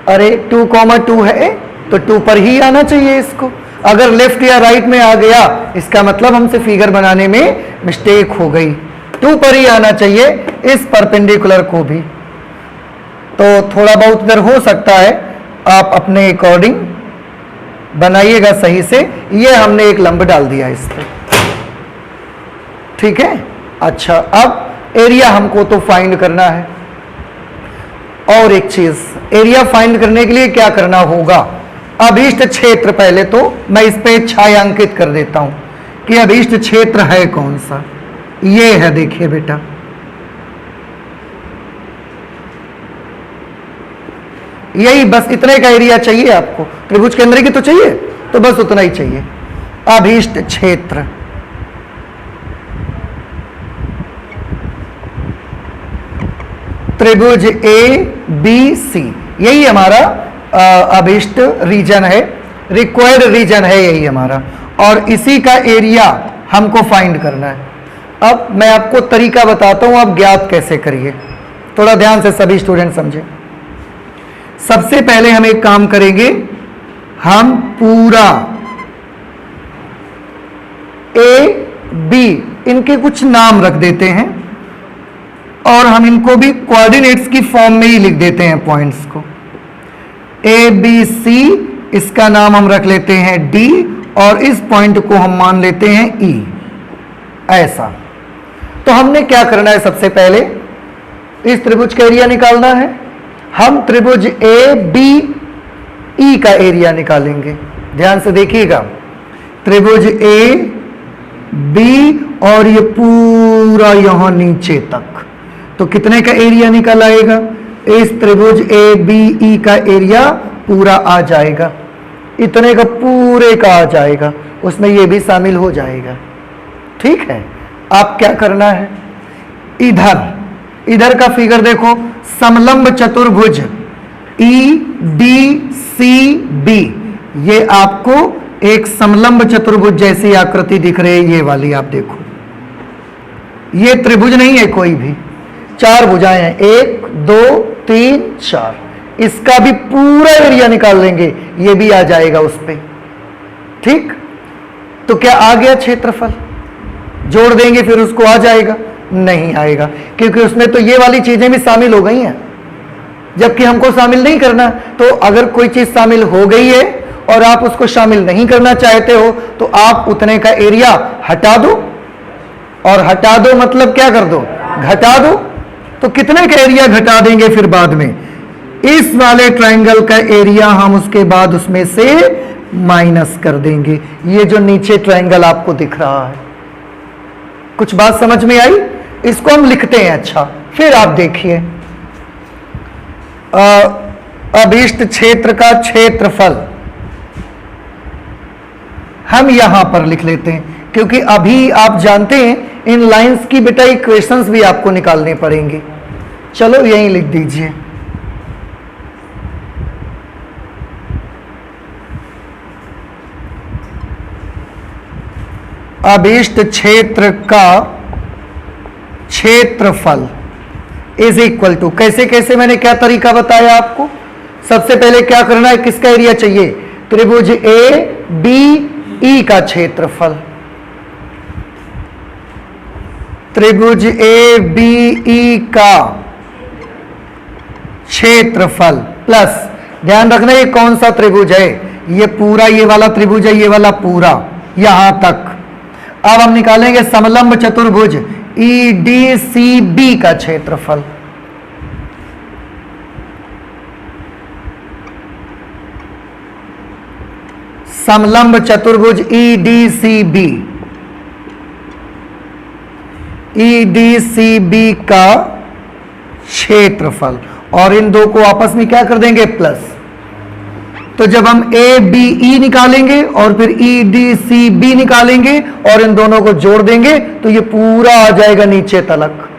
अरे 2,2 है तो 2 पर ही आना चाहिए इसको। अगर लेफ्ट या राइट में आ गया इसका मतलब हमसे फिगर बनाने में मिस्टेक हो गई, 2 पर ही आना चाहिए इस परपेंडिकुलर को भी। तो थोड़ा बहुत इधर हो सकता है, आप अपने अकॉर्डिंग बनाइएगा सही से। ये हमने एक लंब डाल दिया इस पर, ठीक है। अच्छा, अब एरिया हमको तो फाइंड करना है। और एक चीज, एरिया फाइंड करने के लिए क्या करना होगा, अभीष्ट क्षेत्र, पहले तो मैं इस पे छायांकित कर देता हूं कि अभीष्ट क्षेत्र है कौन सा। ये है, देखिए बेटा, यही बस इतने का एरिया चाहिए आपको, त्रिभुज के अंदर की तो चाहिए, तो बस उतना ही चाहिए। अभीष्ट क्षेत्र त्रिभुज ए बी सी, यही हमारा अभीष्ट रीजन है, रिक्वायर्ड रीजन है यही हमारा, और इसी का एरिया हमको फाइंड करना है। अब मैं आपको तरीका बताता हूं, आप ज्ञात कैसे करिए, थोड़ा ध्यान से सभी स्टूडेंट समझे। सबसे पहले हम एक काम करेंगे, हम पूरा ए बी इनके कुछ नाम रख देते हैं और हम इनको भी कोऑर्डिनेट्स की फॉर्म में ही लिख देते हैं पॉइंट्स को। ए बी सी, इसका नाम हम रख लेते हैं डी, और इस पॉइंट को हम मान लेते हैं ई, ऐसा। तो हमने क्या करना है, सबसे पहले इस त्रिभुज का एरिया निकालना है। हम त्रिभुज ए बी ई का एरिया निकालेंगे, ध्यान से देखिएगा। त्रिभुज ए बी और ये पूरा यहां नीचे तक, तो कितने का एरिया निकल आएगा, इस त्रिभुज ए बी ई का एरिया पूरा आ जाएगा, इतने का पूरे का आ जाएगा, उसमें ये भी शामिल हो जाएगा। ठीक है, आप क्या करना है, इधर का फिगर देखो, समलंब चतुर्भुज ई डी सी बी, ये आपको एक समलंब चतुर्भुज जैसी आकृति दिख रही है, ये वाली आप देखो, ये त्रिभुज नहीं है कोई भी, 4 भुजाएं हैं, 1 2 3 4, इसका भी पूरा एरिया निकाल लेंगे, ये भी आ जाएगा उस पे। ठीक, तो क्या आ गया क्षेत्रफल, जोड़ देंगे फिर उसको आ जाएगा, नहीं आएगा, क्योंकि उसमें तो ये वाली चीजें भी शामिल हो गई हैं, जबकि हमको शामिल नहीं करना। तो अगर कोई चीज शामिल हो गई है और आप उसको शामिल नहीं करना चाहते हो तो आप उतने का एरिया हटा दो, और हटा दो मतलब क्या कर दो, घटा दो। तो कितने का एरिया घटा देंगे फिर बाद में, इस वाले ट्रायंगल का एरिया हम उसके बाद उसमें से माइनस कर देंगे, ये जो नीचे ट्रायंगल आपको दिख रहा है। कुछ बात समझ में आई, इसको हम लिखते हैं। अच्छा, फिर आप देखिए, अभीष्ट क्षेत्र का क्षेत्रफल हम यहां पर लिख लेते हैं, क्योंकि अभी आप जानते हैं इन लाइंस की बेटा इक्वेशंस भी आपको निकालने पड़ेंगे। चलो यहीं लिख दीजिए, अभीष्ट क्षेत्र का क्षेत्रफल इज इक्वल टू, कैसे कैसे मैंने क्या तरीका बताया आपको। सबसे पहले क्या करना है, किसका एरिया चाहिए, त्रिभुज ए बी ई का क्षेत्रफल, त्रिभुज ए बी ई का क्षेत्रफल प्लस ध्यान रखना ये कौन सा त्रिभुज है, ये पूरा ये वाला त्रिभुज है, ये वाला पूरा यहां तक। अब हम निकालेंगे समलंब चतुर्भुज EDCB का क्षेत्रफल। समलंब चतुर्भुज EDCB का क्षेत्रफल, और इन दो को आपस में क्या कर देंगे, प्लस। तो जब हम ABE निकालेंगे और फिर EDCB निकालेंगे और इन दोनों को जोड़ देंगे तो ये पूरा आ जाएगा नीचे तलक।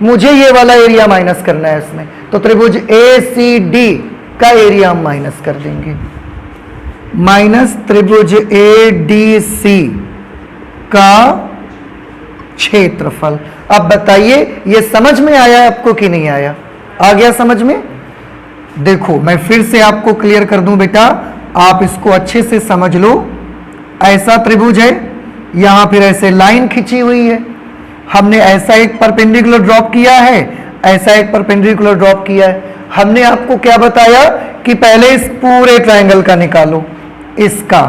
मुझे ये वाला एरिया माइनस करना है इसमें, तो त्रिभुज ACD का एरिया हम माइनस कर देंगे, माइनस त्रिभुज ADC का क्षेत्रफल। अब बताइए ये समझ में आया आपको कि नहीं आया? आ गया समझ में? देखो मैं फिर से आपको क्लियर कर दूं बेटा, आप इसको अच्छे से समझ लो। ऐसा त्रिभुज है, यहां फिर ऐसे लाइन खींची हुई है, हमने ऐसा एक परपेंडिकुलर ड्रॉप किया है, ऐसा एक परपेंडिकुलर ड्रॉप किया है। हमने आपको क्या बताया कि पहले इस पूरे ट्रायंगल का निकालो, इसका।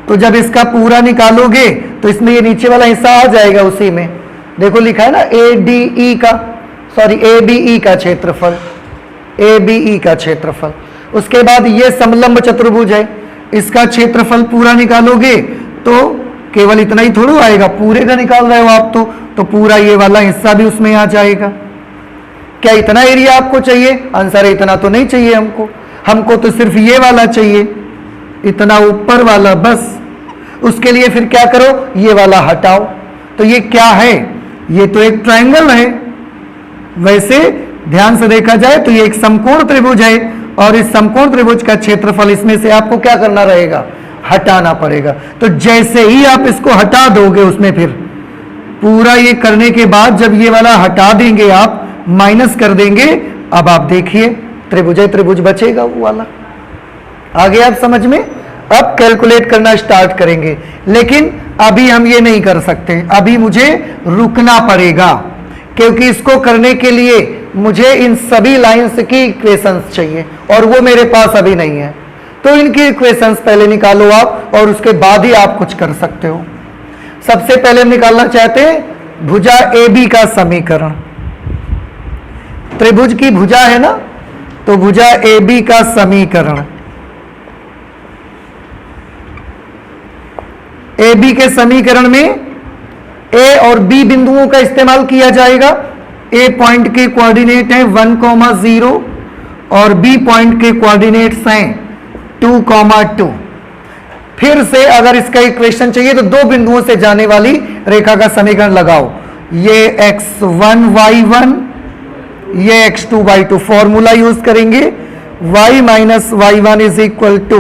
तो जब इसका पूरा निकालोगे तो इसमें ये नीचे वाला हिस्सा आ जाएगा उसी में। देखो लिखा है ना ABE का क्षेत्रफल, ABE का क्षेत्रफल। उसके बाद ये समलंब चतुर्भुज है, इसका क्षेत्रफल पूरा निकालोगे तो केवल इतना ही थोड़ा आएगा, पूरे का निकाल रहे हो आप तो पूरा ये वाला हिस्सा भी उसमें आ जाएगा। क्या इतना एरिया आपको चाहिए? आंसर है इतना तो नहीं चाहिए हमको, हमको तो सिर्फ ये वाला चाहिए, इतना ऊपर वाला बस। उसके लिए फिर क्या करो, ये वाला हटाओ। तो ये क्या है? ये तो एक ट्रायंगल है। वैसे ध्यान से देखा जाए तो ये एक समकोण त्रिभुज है, और इस समकोण त्रिभुज का क्षेत्रफल इसमें से आपको क्या करना रहेगा, हटाना पड़ेगा। तो जैसे ही आप इसको हटा दोगे उसमें फिर पूरा ये करने के बाद जब ये वाला हटा देंगे आप, माइनस कर देंगे, अब आप देखिए त्रिभुज बचेगा वो वाला। आगे आप समझ में? अब कैलकुलेट करना स्टार्ट करेंगे, लेकिन अभी हम ये नहीं कर सकते, अभी मुझे रुकना पड़ेगा, क्योंकि इसको करने के लिए मुझे इन सभी लाइंस की इक्वेशंस चाहिए और वो मेरे पास अभी नहीं है। तो इनकी इक्वेशंस पहले निकालो आप, और उसके बाद ही आप कुछ कर सकते हो। सबसे पहले हम निकालना चाहते हैं भुजा AB का समीकरण। त्रिभुज की भुजा है ना, तो भुजा AB का समीकरण। AB के समीकरण में A और B बिंदुओं का इस्तेमाल किया जाएगा। A पॉइंट के कोऑर्डिनेट है 1,0 और B पॉइंट के कोऑर्डिनेट्स हैं 2,2। फिर से अगर इसका इक्वेशन चाहिए तो दो बिंदुओं से जाने वाली रेखा का समीकरण लगाओ। ये x1 y1, ये x2 y2। फॉर्मूला यूज करेंगे, y minus y1 is equal to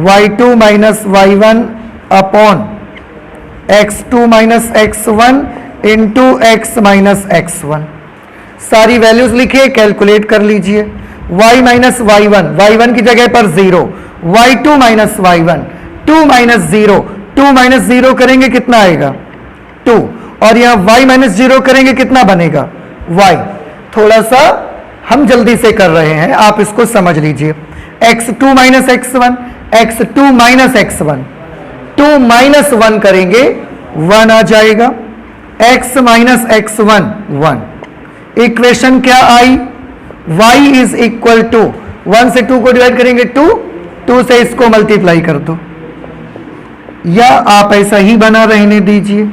y2 minus y1 upon x2 minus x1 into x minus x1। सारी वैल्यूज लिखिए, कैलकुलेट कर लीजिए। y माइनस y1 की जगह पर 0, y2 minus y1, 2 minus 0, 2 minus 0 करेंगे कितना आएगा 2, और यहां y माइनस 0 करेंगे कितना बनेगा y। थोड़ा सा हम जल्दी से कर रहे हैं, आप इसको समझ लीजिए। x2 minus x1, x2 minus x1, 2 minus 1 करेंगे 1 आ जाएगा, x माइनस x1 1। इक्वेशन क्या आई, y इज इक्वल टू 1 से 2 को डिवाइड करेंगे 2 से इसको मल्टीप्लाई कर दो, या आप ऐसा ही बना रहने दीजिए।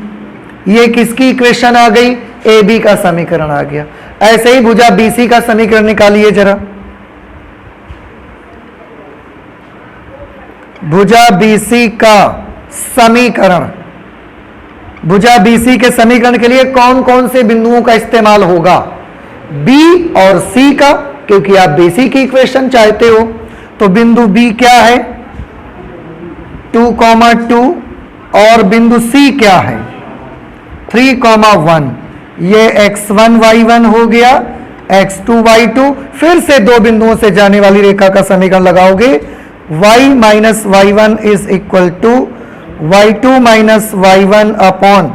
ये किसकी इक्वेशन आ गई, AB का समीकरण आ गया। ऐसे ही भुजा BC का समीकरण निकालिए जरा। भुजा BC का समीकरण, भुजा BC के समीकरण के लिए कौन कौन से बिंदुओं का इस्तेमाल होगा, B और C का, क्योंकि आप BC की इक्वेशन चाहते हो। तो बिंदु B क्या है 2,2, और बिंदु C क्या है 3,1। ये x1 y1 हो गया, x2 y2। फिर से दो बिंदुओं से जाने वाली रेखा का समीकरण लगाओगे, y minus y1 is equal to y2 minus y1 upon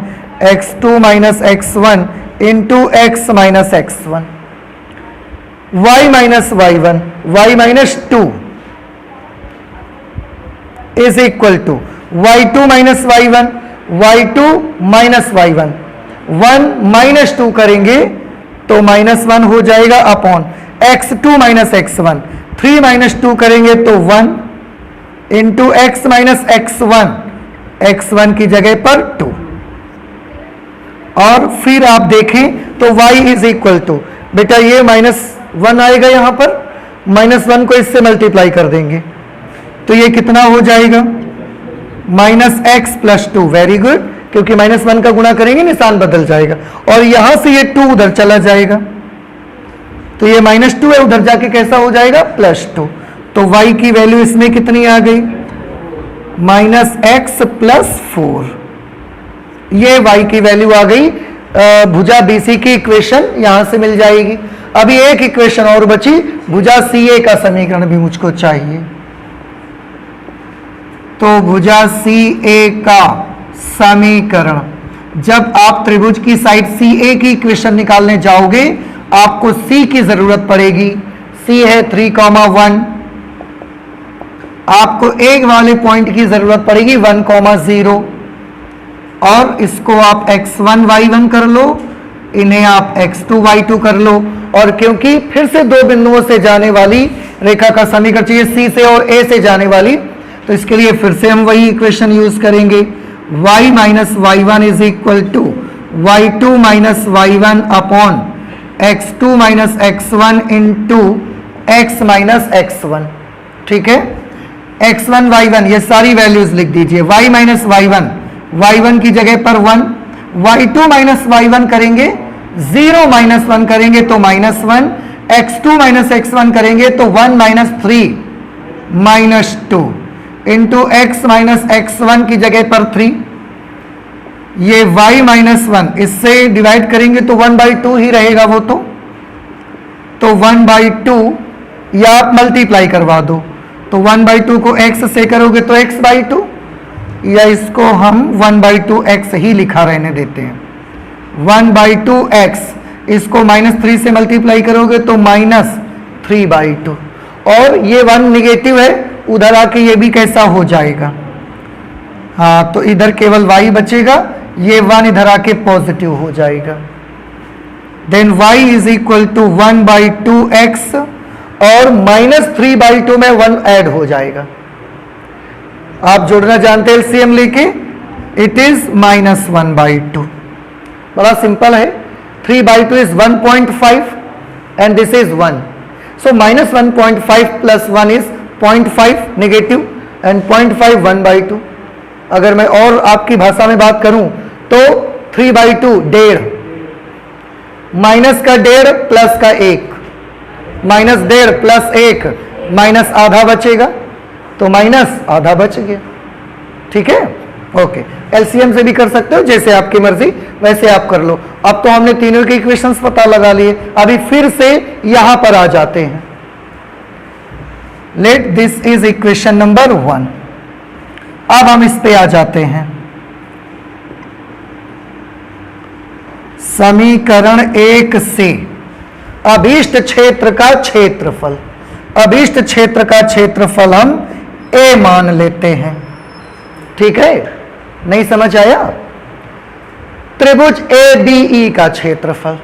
x2 minus x1 into x minus x1। y minus y1, y minus 2 is equal to y2 minus y1, y2 minus y1, 1 minus 2 करेंगे तो -1 हो जाएगा upon x2 minus x1, 3 minus 2 करेंगे तो 1 into x minus x1, x1 की जगह पर 2, और फिर आप देखें तो y इज इक्वल टू, बेटा ये -1 आएगा यहां पर, -1 को इससे मल्टीप्लाई कर देंगे तो ये कितना हो जाएगा -x + 2, वेरी गुड, क्योंकि -1 का गुणा करेंगे निशान बदल जाएगा, और यहां से ये 2 उधर चला जाएगा तो ये -2 है, उधर जाके कैसा हो जाएगा +2, तो y की वैल्यू इसमें कितनी आ गई -x + 4, ये y की वैल्यू आ गई। भुजा BC की इक्वेशन यहां से मिल जाएगी। अभी एक इक्वेशन और बची, भुजा CA का समीकरण भी मुझको चाहिए, तो भुजा CA का समीकरण, जब आप त्रिभुज की साइड CA की इक्वेशन निकालने जाओगे आपको C की जरूरत पड़ेगी। C है 3,1, आपको एक वाले पॉइंट की जरूरत पड़ेगी 1,0, और इसको आप x1 y1 कर लो, इन्हें आप x2 y2 कर लो, और क्योंकि फिर से दो बिंदुओं से जाने वाली रेखा का समीकरण चाहिए, C से और A से जाने वाली, तो इसके लिए फिर से हम वही इक्वेशन यूज करेंगे, y minus y1 is equal to y2 minus y1 upon x2 minus x1 into x minus x1, ठीक है। x1 y1 ये सारी वैल्यूज लिख दीजिए, y माइनस y1, y1 की जगह पर 1, y2 माइनस y1 करेंगे 0 माइनस 1 करेंगे तो -1, x2 माइनस x1 करेंगे तो 1 minus 3 minus 2 into x minus x1 की जगह पर 3, ये y माइनस 1 इससे डिवाइड करेंगे तो 1/2 ही रहेगा वो, तो 1/2, या आप मल्टीप्लाई करवा दो तो 1/2 को x से करोगे तो x/2, या इसको हम 1/2x ही लिखा रहने देते हैं, 1/2x, इसको -3 से मल्टीप्लाई करोगे तो -3/2, और ये 1 निगेटिव है, उधर आके ये भी कैसा हो जाएगा, हाँ, तो इधर केवल y बचेगा, ये 1 इधर आके पॉजिटिव हो जाएगा। Then y is equal to 1/2x, और -3/2 में 1 ऐड हो जाएगा। आप जोड़ना जानते हैं LCM लेके, इट इज -1/2, बड़ा सिंपल है। 3/2 is 1.5 and this is 1, so -1.5 + 1 is 0.5 negative, and 0.5 1/2। अगर मैं और आपकी भाषा में बात करूं तो 3/2 1.5, माइनस का 1.5 प्लस का 1, -1.5 + 1 माइनस आधा बचेगा, तो माइनस आधा बच गया, ठीक है। ओके, LCM से भी कर सकते हो, जैसे आपकी मर्जी वैसे आप कर लो। अब तो हमने तीनों के इक्वेशंस पता लगा लिए, अभी फिर से यहां पर आ जाते हैं। Let this is equation number 1। अब हम इस पे आ जाते हैं, समीकरण 1 से अभीष्ट क्षेत्र का क्षेत्रफल, अभीष्ट क्षेत्र का क्षेत्रफल हम A मान लेते हैं, ठीक है। नहीं समझ आया? त्रिभुज ABE का क्षेत्रफल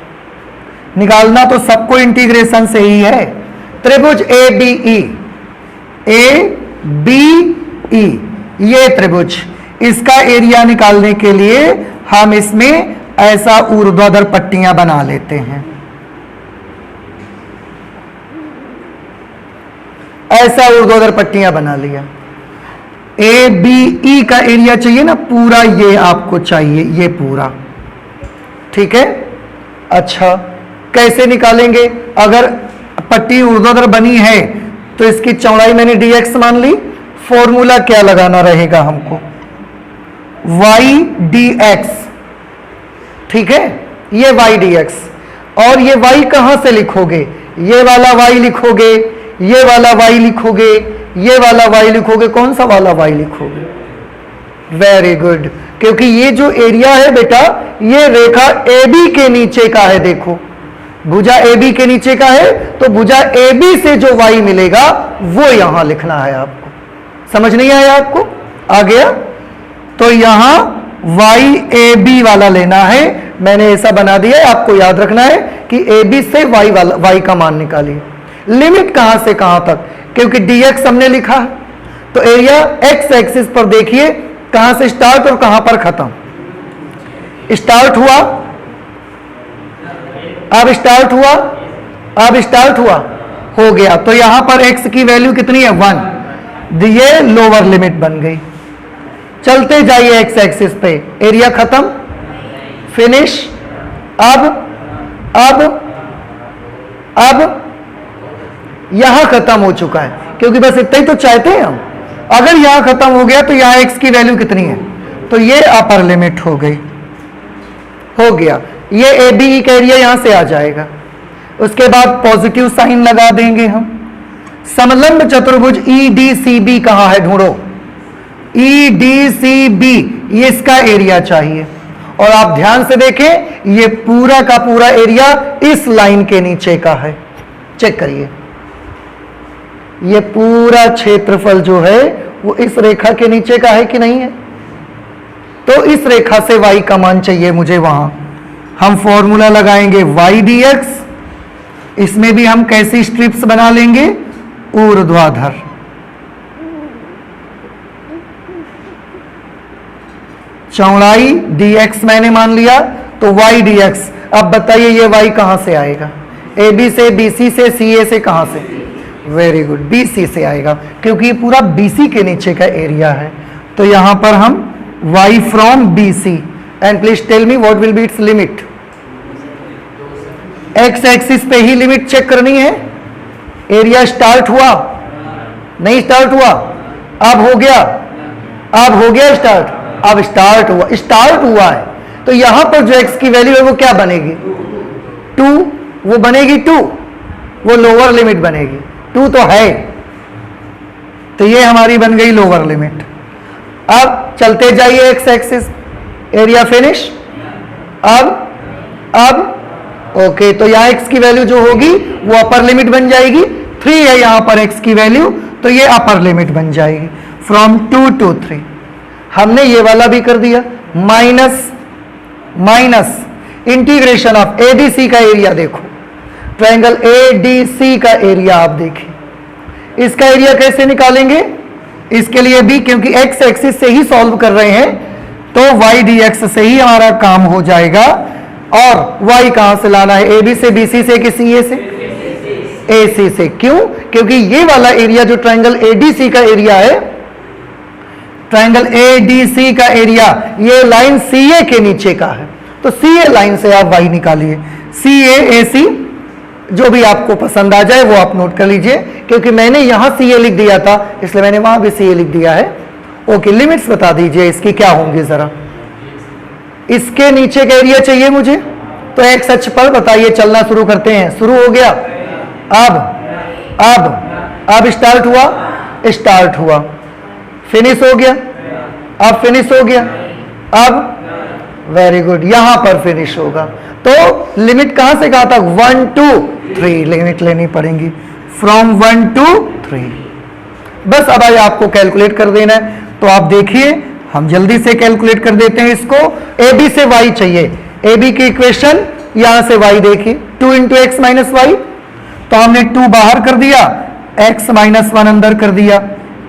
निकालना तो सबको इंटीग्रेशन से ही है। त्रिभुज ABE, ABE ये त्रिभुज, इसका एरिया निकालने के लिए हम इसमें ऐसा ऊर्ध्वाधर पट्टियां बना लेते हैं, ऐसा ऊर्ध्वाधर पट्टियां बना लिया। ABE का एरिया चाहिए ना पूरा, ये आपको चाहिए, ये पूरा, ठीक है। अच्छा, कैसे निकालेंगे? अगर पट्टी ऊर्ध्वाधर बनी है तो इसकी चौड़ाई मैंने dx मान ली, फॉर्मूला क्या लगाना रहेगा हमको, y dx, ठीक है, ये y dx, और ये y कहां से लिखोगे? ये वाला y लिखोगे, ये वाला y लिखोगे, ये वाला y लिखोगे, कौन सा वाला y लिखोगे? वेरी गुड, क्योंकि ये जो एरिया है बेटा, ये रेखा AB के नीचे का है। देखो भुजा AB के नीचे का है, तो भुजा AB से जो y मिलेगा वो यहां लिखना है आपको। समझ नहीं आया आपको? आ गया? तो यहां YAB वाला लेना है, मैंने ऐसा बना दिया है, आपको याद रखना है कि AB से y का मान निकालिए। लिमिट कहां से कहां तक, क्योंकि dx हमने लिखा है, तो एरिया x एक्सिस पर देखिए कहां से स्टार्ट और कहां पर खत्म। स्टार्ट हुआ, अब स्टार्ट हुआ, अब स्टार्ट हुआ, हो गया। तो यहां पर x की वैल्यू कितनी है? 1। ये लोअर लिमिट बन गई। चलते जाइए x एक्सिस पे, एरिया खत्म, फिनिश। अब यहां खत्म हो चुका है, क्योंकि बस इतना ही तो चाहते हैं हम। अगर यहां खत्म हो गया तो यहां x की वैल्यू कितनी है? तो ये अपर लिमिट हो गई, हो गया। ये AB का एरिया यहां से आ जाएगा। उसके बाद पॉजिटिव साइन लगा देंगे हम। समलंब चतुर्भुज EDCB कहां है? ढूंढो। EDCB, ये इसका एरिया चाहिए। और आप ध्यान से देखें, ये पूरा का पूरा एरिया इस लाइन के नीचे का है। चेक करिए, ये पूरा क्षेत्रफल जो है वो इस रेखा के नीचे का है कि नहीं है? तो इस रेखा से y का मान चाहिए मुझे वहां। हम फॉर्मूला लगाएंगे y dx। इसमें भी हम कैसी स्ट्रिप्स बना लेंगे? ऊर्ध्वाधर। चौड़ाई dx मैंने मान लिया, तो y dx। अब बताइए ये y कहां से आएगा? AB से, BC से, CA से, कहां से? वेरी गुड, BC से आएगा, क्योंकि ये पूरा BC के नीचे का एरिया है। तो यहां पर हम y from BC, and please tell me what will be its limit. x axis पे ही लिमिट चेक करनी है। एरिया स्टार्ट हुआ, नहीं स्टार्ट हुआ? अब हो गया, अब हो गया स्टार्ट, अब स्टार्ट हुआ, स्टार्ट हुआ है। तो यहां पर जो x की वैल्यू है वो क्या बनेगी? 2, वो बनेगी 2, वो लोअर लिमिट बनेगी। 2 तो है, तो ये हमारी बन गई लोअर लिमिट। अब चलते जाइए x एक्सिस, एरिया फिनिश। अब ओके, तो यहां x की वैल्यू जो होगी वो अपर लिमिट बन जाएगी। 3 है यहां पर x की वैल्यू, तो ये अपर लिमिट बन जाएगी फ्रॉम 2 to 3। हमने ये वाला भी कर दिया। माइनस इंटीग्रेशन ऑफ ADC का एरिया देखो, ट्रायंगल ADC का एरिया आप देखिए। इसका एरिया कैसे निकालेंगे? इसके लिए भी, क्योंकि x एक्सिस से ही सॉल्व कर रहे हैं, तो y dx से ही हमारा काम हो जाएगा। और y कहां से लाना है? AB से, BC से कि CA से? AC से। क्यों? क्योंकि ये वाला एरिया जो ट्रायंगल ADC का एरिया है, ट्रायंगल ADC का एरिया ये लाइन CA के नीचे का है, तो CA लाइन से आप y निकालिए। CA AC जो भी आपको पसंद आ जाए वो आप नोट कर लीजिए, क्योंकि मैंने यहां CA लिख दिया था, इसलिए मैंने वहां भी CA लिख दिया है। ओके, लिमिट्स बता दीजिए इसकी क्या होंगी जरा। इसके नीचे का एरिया चाहिए मुझे, तो x अक्ष पर बताइए, चलना शुरू करते हैं। शुरू हो गया, अब स्टार्ट हुआ, स्टार्ट हुआ, फिनिश हो गया, अब फिनिश हो गया, अब वेरी गुड, यहां पर फिनिश होगा। तो लिमिट कहां से कहां तक? 1 to 3 लिमिट लेनी पड़ेगी, फ्रॉम 1 to 3। बस अब आइए आपको कैलकुलेट कर देना है, तो आप देखिए हम जल्दी से कैलकुलेट कर देते हैं इसको। AB से y चाहिए, AB की इक्वेशन यहां से y देखिए, 2 into x minus y, तो हमने 2 बाहर कर दिया, x minus 1 अंदर कर दिया,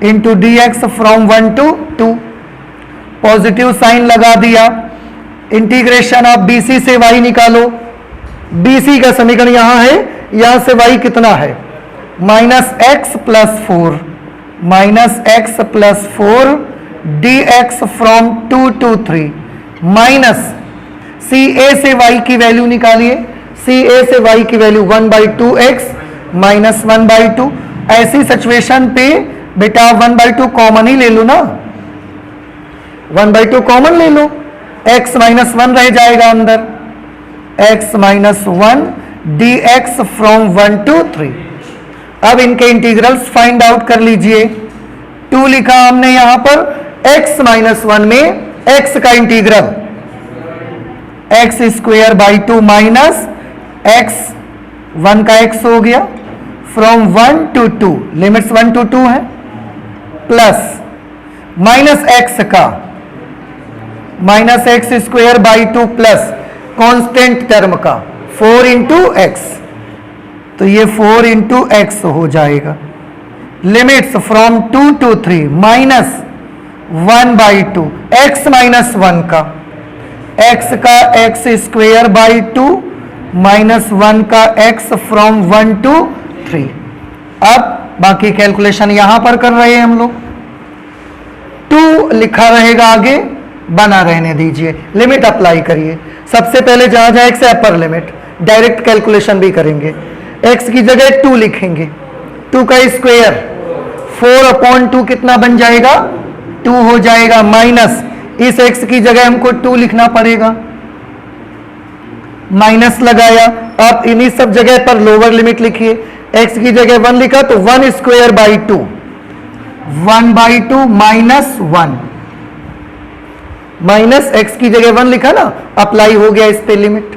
into dx from 1 to 2, positive sign लगा दिया। इंटीग्रेशन ऑफ BC से y निकालो, BC का समीकरण यहां है, यहां से y कितना है? -x + 4, -x + 4 dx from 2 to 3, minus CA से y की वैल्यू निकालिए, CA से y की वैल्यू 1/2x - 1/2। ऐसी सिचुएशन पे बेटा 1/2 कॉमन ही ले लो ना, 1/2 कॉमन ले लो, x - 1 रह जाएगा अंदर, x - 1 dx फ्रॉम 1 to 3। अब इनके इंटीग्रल्स फाइंड आउट कर लीजिए। 2 लिखा हमने यहां पर, x - 1 में x का इंटीग्रल x² / 2 - x 1 का x हो गया, फ्रॉम 1 to 2, लिमिट्स 1 to 2 है, प्लस माइनस x का minus X square by 2 plus constant term का 4 इंटू एक्स, तो ये 4 इंटू एक्स हो जाएगा। Limits from 2 to 3 minus 1 by 2, x minus 1 का एक्स स्क्वायर बाई 2 माइनस 1 का एक्स फ्रॉम 1 to 3। अब बाकी कैलकुलेशन यहां पर कर रहे हैं हम लोग। 2 लिखा रहेगा आगे, बना रहने दीजिए, लिमिट अप्लाई करिए। सबसे पहले जहां जहां x है अपर लिमिट, डायरेक्ट कैलकुलेशन भी करेंगे। x की जगह 2 लिखेंगे, 2 का स्क्वायर 4/2 कितना बन जाएगा, 2 हो जाएगा, माइनस इस x की जगह हमको 2 लिखना पड़ेगा, माइनस लगाया। अब इन्हीं सब जगह पर लोअर लिमिट लिखिए, x की जगह 1 लिखा तो 1 square by 2, 1/2 minus 1, minus x की जगह 1 लिखा ना, अप्लाई हो गया इस पे लिमिट।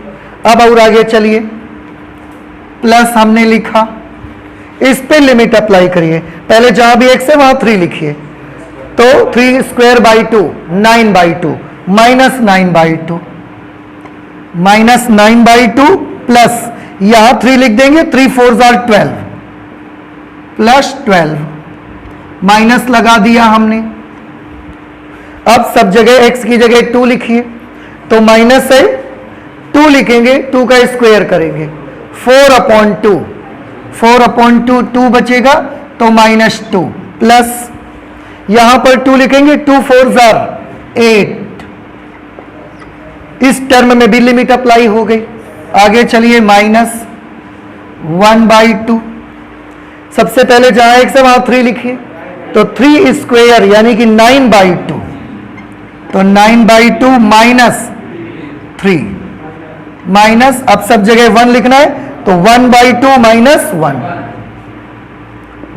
अब और आगे चलिए, प्लस हमने लिखा, इस पे लिमिट अप्लाई करिए। पहले जहां भी x है वहां 3 लिखिए, तो 3 square by 2 9/2 minus 9/2, minus 9/2 plus यहां 3 लिख देंगे, 3 4 are 12 प्लस 12, माइनस लगा दिया हमने। अब सब जगह x की जगह 2 लिखिए, तो माइनस है 2 लिखेंगे, 2 का स्क्वायर करेंगे, 4/2, 4/2 2 बचेगा तो माइनस 2 प्लस यहां पर 2 लिखेंगे, 2 4 are 8। इस टर्म में भी लिमिट अप्लाई हो गई। आगे चलिए, माइनस 1/2, सबसे पहले जहां x है वहां 3 लिखिए, तो 3 स्क्वायर यानी कि 9/2, तो 9/2 माइनस 3, माइनस अब सब जगह 1 लिखना है, तो 1/2 माइनस 1,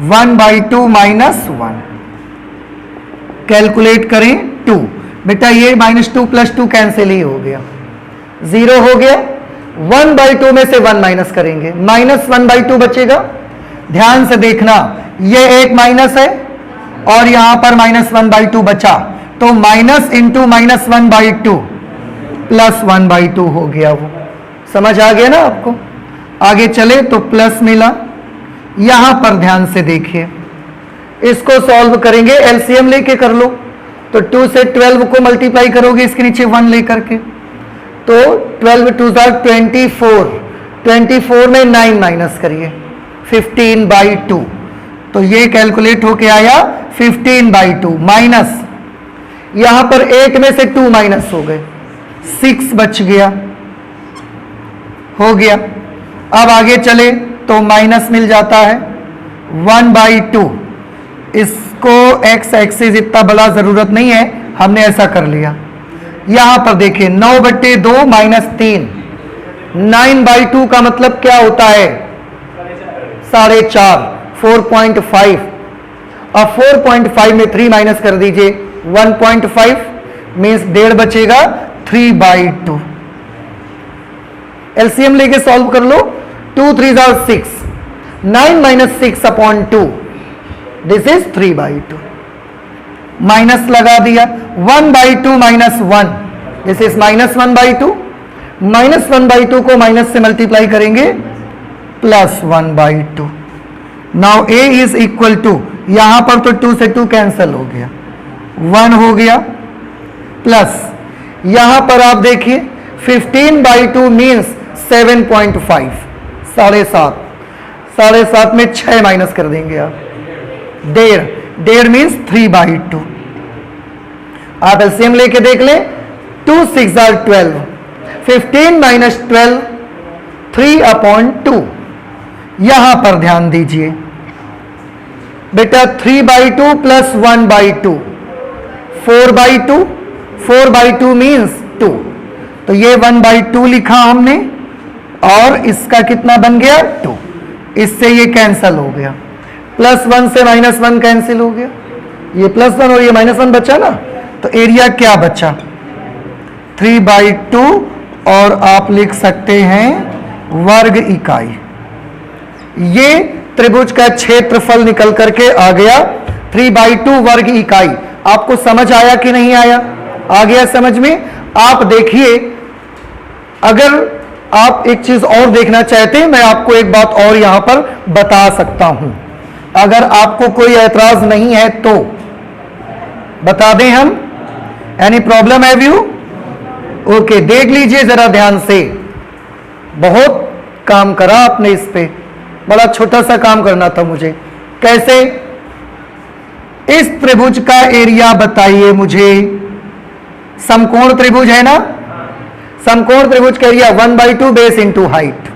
1/2 माइनस 1, कैलकुलेट करें 2। बेटा ये -2 प्लस 2 कैंसिल ही हो गया, 0 हो गया। 1/2 में से 1 माइनस करेंगे, माइनस 1/2 बचेगा। ध्यान से देखना, ये एक माइनस है और यहां पर -1/2 बचा, तो माइनस इंटू -1/2 प्लस 1/2 हो गया। वो समझ आ गया ना आपको। आगे चले तो प्लस मिला, यहां पर ध्यान से देखिए, इसको सॉल्व करेंगे, एलसीएम लेके कर लो, तो 2 से 12 को मल्टीप्लाई करोगे इसके नीचे 1 लेकर के, तो 12 2 24, 24 में 9 माइनस करिए, 15/2, तो ये कैलकुलेट होके आया 15/2 माइनस यहां पर 8 में से 2 माइनस हो गए, 6 बच गया, हो गया। अब आगे चले तो माइनस मिल जाता है 1/2, इसको x एक्सिस इतना बड़ा जरूरत नहीं है, हमने ऐसा कर लिया। यहां पर देखिए 9/2 माइनस 3, 9/2 का मतलब क्या होता है, 4.5, 4.5। अब 4.5 में 3 माइनस कर दीजिए, 1.5 मीन्स 1.5 बचेगा, 3/2। एलसीएम लेके सॉल्व कर लो, 2 3 are 6, 9 minus 6/2, this is 3/2। Minus लगा दिया, 1/2 माइनस 1, दिस इज -1/2, -1/2 को माइनस से मल्टीप्लाई करेंगे, plus 1/2। Now a is equal to, यहां पर तो 2 से 2 कैंसिल हो गया, 1 हो गया, प्लस यहां पर आप देखिए 15/2 मीन्स 7.5, 7.5, 7.5 में 6 माइनस कर देंगे आप, 1.5 मीन्स 3/2। आप एलसीएम लेके देख लें, 2 6 are 12, 15 minus 12 3/2। यहां पर ध्यान दीजिए बेटा, 3/2 प्लस 1/2, 4/2, 4/2 मीन्स 2, तो ये 1/2 लिखा हमने, और इसका कितना बन गया 2, इससे ये कैंसिल हो गया, +1 से -1 कैंसिल हो गया, ये +1 और ये -1 बचा ना, तो एरिया क्या बचा 3/2, और आप लिख सकते हैं वर्ग इकाई। ये त्रिभुज का क्षेत्रफल निकल करके आ गया 3/2 वर्ग इकाई। आपको समझ आया कि नहीं आया? आ गया समझ में? आप देखिए, अगर आप एक चीज और देखना चाहते हैं, मैं आपको एक बात और यहां पर बता सकता हूं, अगर आपको कोई ऐतराज नहीं है तो बता दें हम। Any problem have you? Okay, देख लीजिए जरा ध्यान से। बहुत काम करा आपने इस पे, बड़ा छोटा सा काम करना था मुझे। कैसे? इस त्रिभुज का एरिया बताइए मुझे। समकोण त्रिभुज है ना? समकोण त्रिभुज का एरिया 1/2 बेस इंटू हाइट।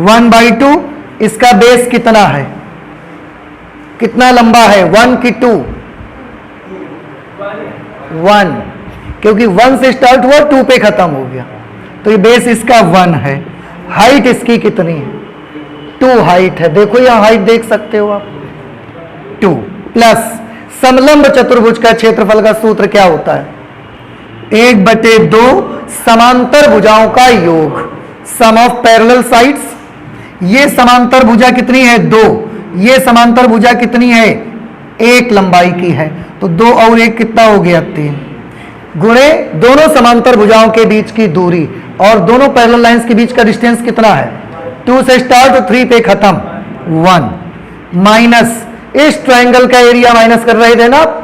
1/2, इसका बेस कितना है? कितना लंबा है? 1 की 2? 1, क्योंकि 1 से स्टार्ट हुआ 2 पे खत्म हो गया, तो ये बेस इसका 1 है। हाइट इसकी कितनी है? 2 हाइट है। देखो यहां हाइट देख सकते हो आप, 2 प्लस समलंब चतुर्भुज का क्षेत्रफल का सूत्र क्या होता है? 1/2 समांतर भुजाओं का योग, सम ऑफ पैरेलल साइड्स। ये समांतर भुजा कितनी है? 2। ये समांतर भुजा कितनी है? 1 लंबाई की है, तो 2 और 1 कितना हो गया? 3 गुणे दोनों समांतर भुजाओं के बीच की दूरी और दोनों पैरेलल लाइंस के बीच का डिस्टेंस कितना है? 2 से स्टार्ट और 3 पे खत्म, 1 माइनस इस ट्रायंगल का एरिया माइनस कर रहे थे ना आप।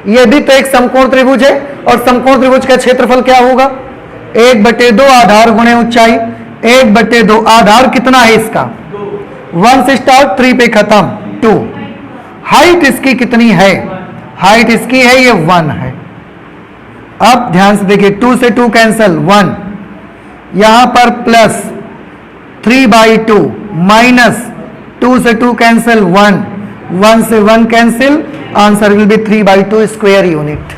ये भी तो एक समकोण त्रिभुज है, और समकोण त्रिभुज का क्षेत्रफल क्या होगा? 1/2 आधार गुणे ऊंचाई। 1/2 आधार कितना है इसका? 1 से स्टार्ट 3 पे खत्म, 2। हाइट इसकी कितनी है? हाइट इसकी है ये 1 है। अब ध्यान से देखिए, 2 से 2 कैंसिल, 1 यहां पर प्लस 3/2 माइनस 2 से 2 कैंसिल, 1 से 1 cancel, answer will be 3/2 square unit.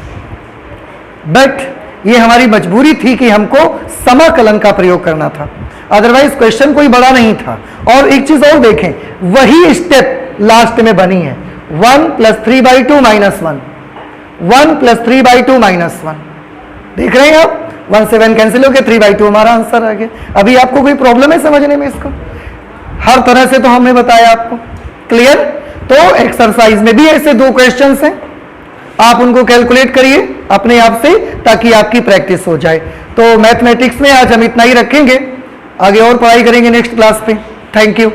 But ये हमारी मजबूरी थी कि हमको समाकलन का प्रयोग करना था, अदरवाइज क्वेश्चन कोई बड़ा नहीं था। और एक चीज और देखें, वही स्टेप लास्ट में बनी है, 1 + 3/2 - 1, 1 + 3/2 - 1। देख रहे हैं आप, 1 से 1 कैंसिल हो गया, 3/2 हमारा आंसर आ गया। अभी आपको कोई प्रॉब्लम है समझने में इसको? हर तरह से तो हमने बताया आपको। क्लियर? तो एक्सरसाइज में भी ऐसे 2 क्वेश्चंस हैं, आप उनको कैलकुलेट करिए अपने आप से, ताकि आपकी प्रैक्टिस हो जाए। तो मैथमेटिक्स में आज हम इतना ही रखेंगे, आगे और पढ़ाई करेंगे नेक्स्ट क्लास पे। Thank you.